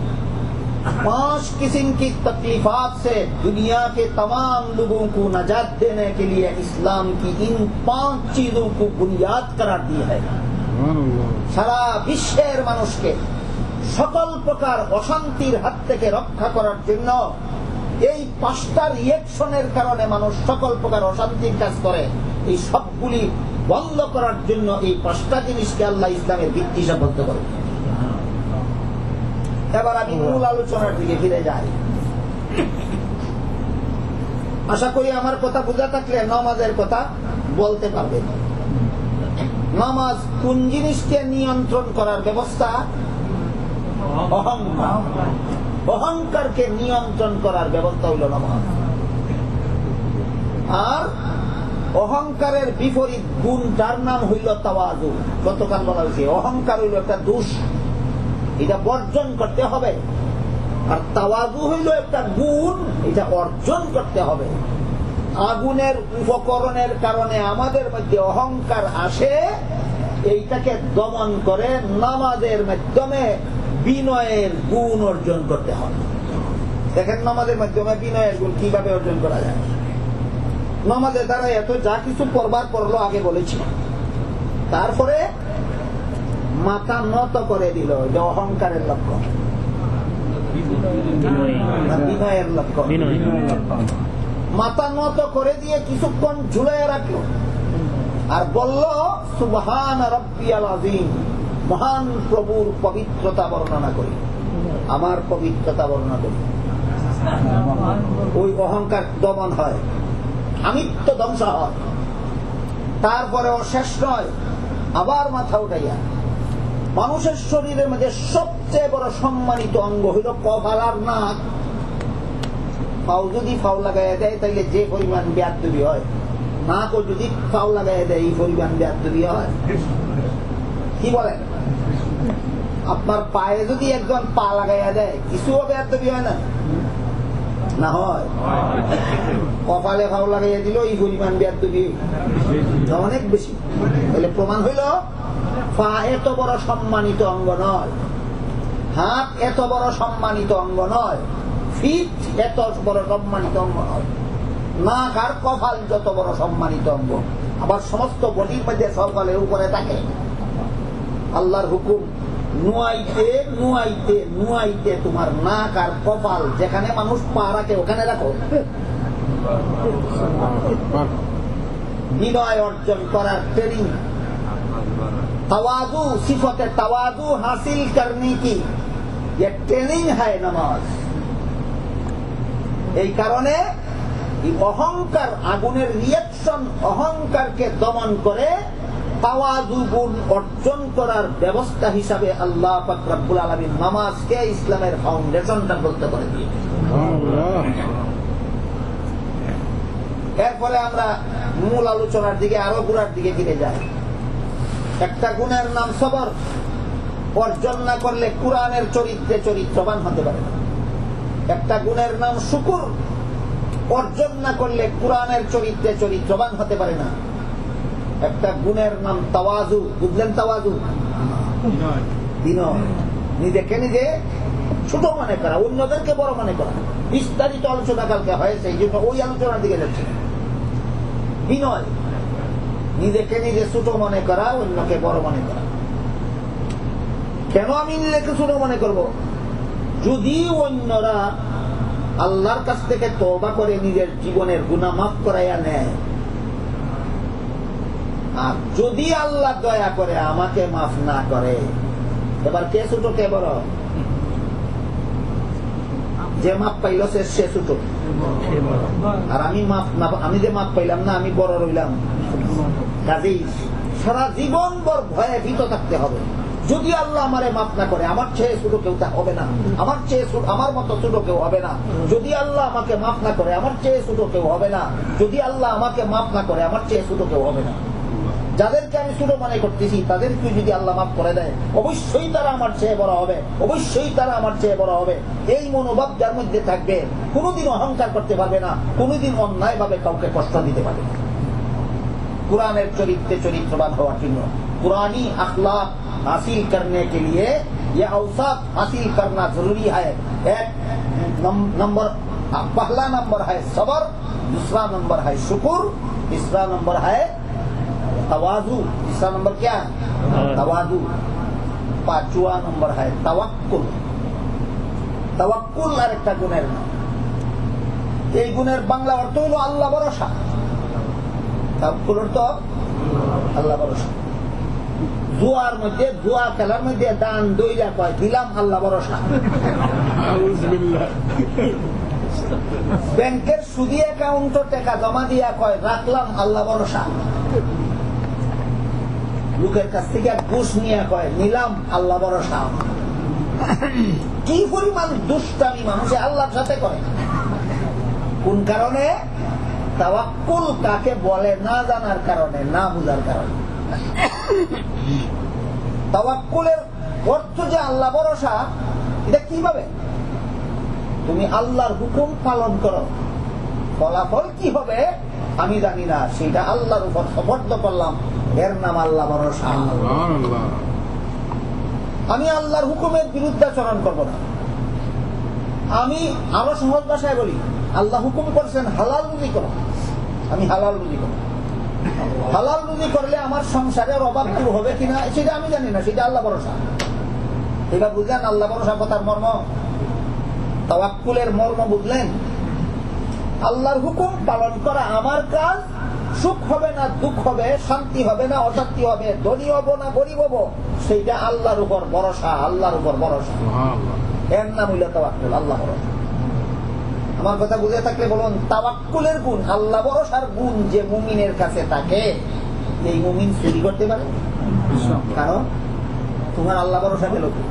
5 किस्म की तकलीफात से दुनिया के तमाम लोगों को नजात देने के लिए इस्लाम की इन 5 चीजों को बुनियाद करार दी है। সারা বিশ্বের মানুষকে সকল প্রকার অশান্তির হাত থেকে রক্ষা করার জন্য এই 5টা রিয়েকশনের কারণে মানুষ সকল প্রকার অশান্তির কাজ করে, এই সবগুলি বন্ধ করার জন্য এই 5টা জিনিসকে আল্লাহ ইসলামের ভিত্তি সাব্যস্ত করে। এবার আমি মূল আলোচনার দিকে ফিরে যাই। আশা করি আমার কথা বুঝা থাকলে নামাজের কথা বলতে পারবেন। নামাজ কোন জিনিসকে নিয়ন্ত্রণ করার ব্যবস্থা? অহংকার। অহংকারকে নিয়ন্ত্রণ করার ব্যবস্থা হইল নামাজ। আর অহংকারের বিপরীত গুণটার নাম হইল তাওয়াজু। গতকাল বলা হয়েছে অহংকার হইল একটা দোষ, এটা বর্জন করতে হবে। আর তাওয়াজু হইল একটা গুণ, এটা অর্জন করতে হবে। আগুনের উপকরণের কারণে আমাদের মধ্যে অহংকার আসে, এইটাকে দমন করে নামাজের মাধ্যমে বিনয়ের গুণ অর্জন করতে হবে। দেখেন নামাজের মাধ্যমে বিনয়ের গুণ কিভাবে অর্জন করা যায়। নামাজের দ্বারা এত যা কিছু পড়বার পড়লো আগে বলেছি, তারপরে মাথা নত করে দিল, এটা অহংকারের লক্ষণ, বিনয়ের লক্ষণ। মাথা নত করে দিয়ে কিছুক্ষণ ঝুলাই রাখলো আর বলল সুবহান রাব্বিয়াল আযীম, মহান প্রভুর পবিত্রতা বর্ণনা করি, আমার পবিত্রতা বর্ণনা করি। ওই অহংকার দমন হয়, আমিত্ব ধ্বংস হয়। তারপরেও শেষ নয়, আবার মাথা উঠাইয়া মানুষের শরীরের মধ্যে সবচেয়ে বড় সম্মানিত অঙ্গ হইল কপাল আর নাক। পাও যদি ফাও লাগাইয়া দেয় তাইলে যে পরিমাণ বেয়াদবি হয়, নাকও যদি ফাও লাগাইয়া দেয় এই পরিমাণ বেয়াদবি হয়। কি বলেন? আপনার পায়ে যদি একজন পা লাগাইয়া দেয় কিছুও বেয়াদবি হয় না? না হয়। কপালে ফাও লাগাইয়া দিল এই পরিমাণ বেয়াদবি অনেক বেশি। তাহলে প্রমাণ হইল পা এত বড় সম্মানিত অঙ্গ নয়, হাত এত বড় সম্মানিত অঙ্গ নয়, ফিট এত বড় সম্মানিত অঙ্গ নয়, নাক আর কপাল যত বড় সম্মানিত অঙ্গ। আবার সমস্ত বডির মধ্যে সকালের উপরে থাকে। আল্লাহর হুকুম, নুয়াইতে নুয়াইতে নুয়াইতে তোমার নাক আর কপাল যেখানে মানুষ পা রাখে ওখানে রাখো। বিনয় অর্জন করার ট্রেনিং। तवाज़ु सिफत तवाज़ु हासिल करने की ये ट्रेनिंग है नमाज। এই কারণে অহংকার আগুনের রিয়াকশন অহংকারকে দমন করে তাওয়াজু গুণ অর্জন করার ব্যবস্থা হিসাবে আল্লাহ পাক রব্বুল আলামিন নামাজকে ইসলামের ফাউন্ডেশনটা বলতে করে দিয়েছে। এরপরে আমরা মূল আলোচনার দিকে আরো গুণার দিকে ফিরে যাই। একটা গুণের নাম সবর, অর্জন না করলে কুরআনের চরিত্রে চরিত্রবান হতে পারে না। একটা গুণের নাম শুকুর, অর্জন না করলে কুরআনের চরিত্রে চরিত্রবান হতে পারে না। একটা গুণের নাম তাওয়াজু, বুঝলেন? তাওয়াজু বিনয়, নিজেকে নিজে ছোট মনে করা, অন্যদেরকে বড় মনে করা। বিস্তারিত আলোচনা কালকে হয়েছে, এই জন্য ওই আলোচনার দিকে যাচ্ছে। বিনয়, নিজেকে নিজে ছোট মনে করা, অন্যকে বড় মনে করা। কেন আমি নিজেকে ছোট মনে করব? যদি অন্যরা আল্লাহর কাছ থেকে তওবা করে নিজের জীবনের গুনাহ মাফ করাইয়া নেয়, আর যদি আল্লাহ দয়া করে আমাকে মাফ না করে, এবার কে ছোট কে বড়? যে মাফ পাইল সে ছোট, আর আমি যে মাফ পাইলাম না আমি বড় রইলাম। কাজেই সারা জীবন ভর ভয়ে ভীত থাকতে হবে। যদি আল্লাহ আমারে মাফ না করে, আমার চেয়ে ছোট কেউ হবে না, আমার মতো ছোট কেউ হবে না। যদি আল্লাহ আমাকে মাফ না করে, আমার চেয়ে ছোট কেউ হবে না। যদি আল্লাহ আমাকে মাফ না করে, আমার চেয়ে ছোট কেউ হবে না। যাদেরকে আমি ছোট মনে করতেছি তাদেরকে যদি আল্লাহ মাফ করে দেয়, অবশ্যই তারা আমার চেয়ে বড় হবে, অবশ্যই তারা আমার চেয়ে বড় হবে। এই মনোভাব যার মধ্যে থাকবে, কোনোদিন অহংকার করতে পারবে না, কোনোদিন অন্যায় ভাবে কাউকে কষ্ট দিতে পারবে না। কুরআনের চরিত্রে চরিত্রবান হওয়ার জন্য, कुरानी अखलाक हासिल करने के लिए ये औसाफ हासिल करना जरूरी है। एक नंबर, पहला नंबर है सबर, दूसरा नंबर है शुक्र, तीसरा नंबर है तवाजु, तीसरा नंबर क्या है? तवाजु। पांचवा नंबर है तवक्कुल। तवक्कुल আর একটা গুণের নাম। এই গুণের বাংলা অর্থ হলো আল্লাহ ভরসা। তাওয়াক্কুল অর্থ আল্লাহ ভরসা। জুয়ার মধ্যে, জুয়া খেলার মধ্যে দান দইরা কয় দিলাম আল্লাহ ভরসা। ব্যাংকের সুদী অ্যাকাউন্টে টাকা জমা দিয়া কয় রাখলাম আল্লাহ ভরসা। লোকের কাছ থেকে ঘুষ নিয়ে কয় নিলাম আল্লাহ ভরসা। কি পরিমাণ দুষ্টামি মানুষে আল্লাহর সাথে করে! কোন কারণে? তাওয়াক্কুল কাকে বলে না জানার কারণে, না বুঝার কারণে। তাওয়াক্কুলের অর্থ যে আল্লাহ ভরসা, এটা কিভাবে? তুমি আল্লাহর হুকুম পালন করো, ফলাফল কি হবে আমি জানি না, সেটা আল্লাহর উপর সুপর্দ করলাম, এর নাম আল্লাহ ভরসা। আমি আল্লাহর হুকুমের বিরুদ্ধাচরণ করব না। আমি আরো সহজ ভাষায় বলি, আল্লাহ হুকুম করছেন হালাল রুজি করো, আমি হালাল রুজি করব। হালাল রুজি করলে আমার সংসারের অভাব দূর হবে কিনা সেটা আমি জানি না, সেটা আল্লাহ ভরসা। এবার বুঝলেন আল্লাহ ভরসা কথার মর্ম? তাওয়াক্কুলের মর্ম বুঝলেন? আল্লাহর হুকুম পালন করা আমার কাজ। সুখ হবে না দুঃখ হবে, শান্তি হবে না অশান্তি হবে, ধনী হবো না গরিব হবো, সেইটা আল্লাহর উপর ভরসা, আল্লাহর উপর ভরসা। এর নাম হইল তাওয়াক্কুল, আল্লাহ ভরসা। আমার কথা বুঝে থাকলে বলুন, তাওয়াক্কুলের গুণ, আল্লাহ ভরসার গুণ যে মুমিনের কাছে থাকে, এই মুমিন চুরি করতে পারে? কারণ তোমার আল্লাহ ভরসা পেল কি?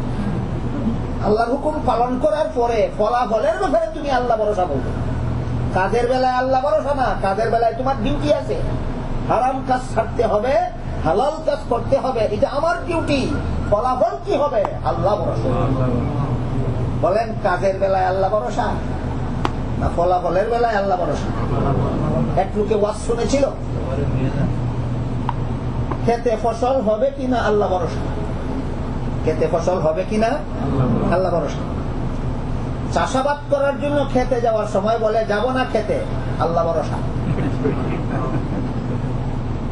আল্লাহর হুকুম পালন করার পরে ফলাফলের ব্যাপারে তুমি আল্লাহ ভরসা বলবে। কাজের বেলায় আল্লাহ ভরসা না, কাজের বেলায় তোমার ডিউটি আছে। হারাম কাজ ছাড়তে হবে, হালাল কাজ করতে হবে, এটা আমার ডিউটি। ফলাফল কি হবে? আল্লাহ ভরসা। বলেন কাজের বেলায় আল্লাহ ভরসা না ফলাফলের বেলায় আল্লাহ ভরসা? এক লোকে ওয়াজ শুনেছিল, খেতে ফসল হবে কিনা আল্লাহ ভরসা, খেতে ফসল হবে কিনা আল্লাহ ভরসা। চাষাবাদ করার জন্য খেতে যাওয়ার সময় বলে যাব না খেতে, আল্লাহ ভরসা।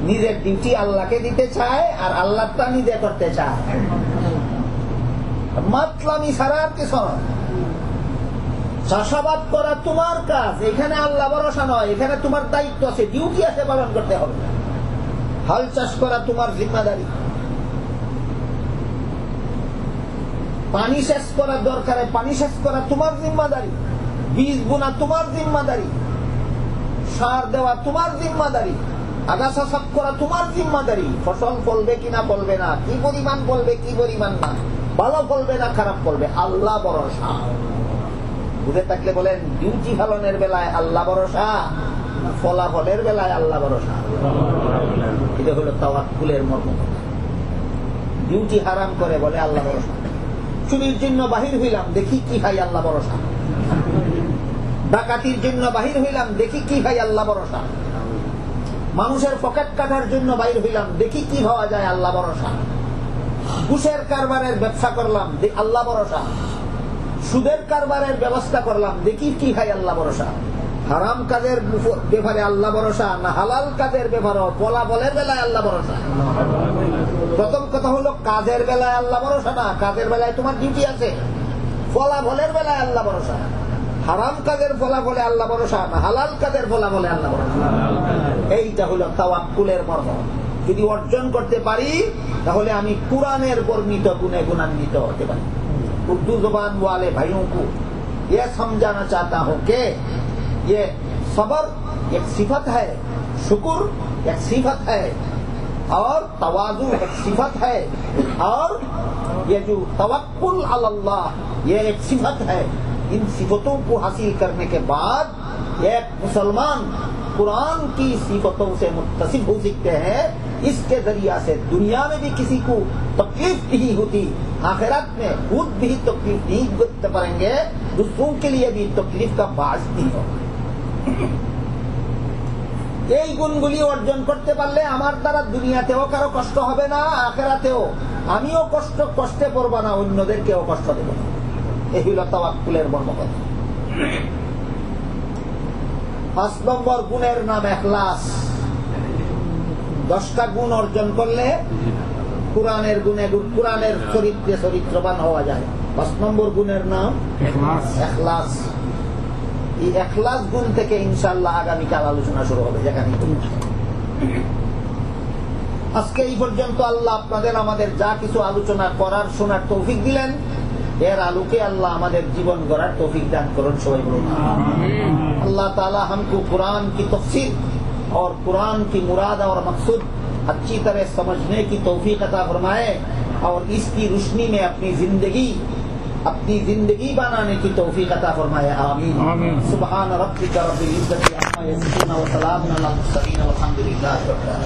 নিজের ডিউটি আল্লাহকে দিতে চায় আর আল্লাহটা নিজে করতে চায়। মাতলামি ছাড়া আর কিছু নয়। চাষাবাদ করা তোমার কাজ, এখানে আল্লাহ ভরসা নয়, এখানে তোমার দায়িত্ব আছে, ডিউটি আছে, পালন করতে হবে। হাল চাষ করা তোমার জিম্মাদারি, পানি শেষ করার দরকারে পানি শেষ করা তোমার জিম্মাদারি, বীজ বোনা তোমার জিম্মাদারি, সার দেওয়া তোমার জিম্মাদারি, আগাছা সাফ করা তোমার জিম্মাদারি। ফসল ফলবে কিনা ফলবে না, কি পরিমাণ ফলবে কি পরিমাণ না, ভালো ফলবে না খারাপ ফলবে, আল্লাহ ভরসা। বুঝে থাকলে বলেন ডিউটি পালনের বেলায় আল্লাহ ভরসা, ফলাফলের বেলায় আল্লাহ ভরসা। এটা হলো তাওয়াক্কুলের মর্ম। ডিউটি হারাম করে বলে আল্লাহ ভরসা। চুরির জন্য বাহির হইলাম, দেখি কি ভাই আল্লাহ ভরসা। ডাকাতির জন্য বাহির হইলাম, দেখি কি ভাই আল্লাহ ভরসা। মানুষের পকেট কাটার জন্য বাহির হইলাম, দেখি কি পাওয়া যায় আল্লাহ ভরসা। ঘুষের কারবারের ব্যবসা করলাম, আল্লাহ ভরসা। সুদের কারবারের ব্যবস্থা করলাম, দেখি কি ভাই আল্লাহ ভরসা। হারাম কাজের ব্যাপারে আল্লাহ ভরসা না হালাল কাজের ব্যাপারে ফলাফলের বেলায় আল্লাহ ভরসা। প্রথম কথা হলো কাজের বেলায় আল্লাহ ভরসা না, কাজের বেলায় তোমার ডিউটি আছে। ফলাফলের বেলায় আল্লাহ ভরসা। হারাম কাজের ফলাফলে আল্লাহ ভরসা না হালাল কাজের ফলাফলে আল্লাহ ভরসা। এইটা হলো তাওয়াক্কুলের মর্ম। যদি অর্জন করতে পারি তাহলে আমি কুরআনের বর্ণিত গুণে গুণান্বিত হতে পারি। उर्दू जुबान वाले भाइयों को यह समझाना चाहता हूं कि ये सबर एक सिफत है, शुक्र एक सिफत है, और तवाज़ु एक सिफत है, और ये जो तवक्कुल अल्लाह ये एक सिफत है। इन सिफतों को हासिल करने के बाद एक मुसलमान कुरान की सिफतों से मुत्तसिफ हो सकते हैं। इसके जरिया से दुनिया में भी किसी को तकलीफ नहीं होती, आखिरत में खुद भी तकलीफ नहीं भुगतने पड़ेंगे, दूसरों के लिए भी तकलीफ का बाज नहीं होगा। এই গুণগুলি অর্জন করতে পারলে আমার দ্বারা দুনিয়াতেও কারো কষ্ট হবে না, আখিরাতেও আমিও কষ্টে পড়ব না, অন্যদেরকেও কষ্ট দেব না। এই হল তাওয়াক্কুলের মর্মকথা। 5 নম্বর গুণের নাম ইখলাস। 10টা গুণ অর্জন করলে কোরআনের গুণে কোরআনের চরিত্রে চরিত্রবান হওয়া যায়। 5 নম্বর গুণের নাম ইখলাস। এই ইখলাস গুণ থেকে ইনশাআল্লাহ আগামীকাল আলোচনা শুরু হবে। যেখানে আজকে এই পর্যন্ত আল্লাহ আপনাদের আমাদের যা কিছু আলোচনা করার শোনার তৌফিক দিলেন, এর আলোকে अल्लाह আমাদের জীবন গড়ার तौफीक दान करें। সবাই বলুন आमीन। अल्लाह ताला हमको कुरान की तफसीर और कुरान की मुराद और मकसूद अच्छी तरह समझने की तौफीक अता फरमाए और इसकी रोशनी में अपनी जिंदगी बनाने की तौफीक अता फरमाए। आमीन। सुब्हान रब्बिका रब्बिल इज्जति अम्मा यसिफून व सलामुन अलल मुरसलीन वल्हम्दुलिल्लाहि रब्बिल आलमीन।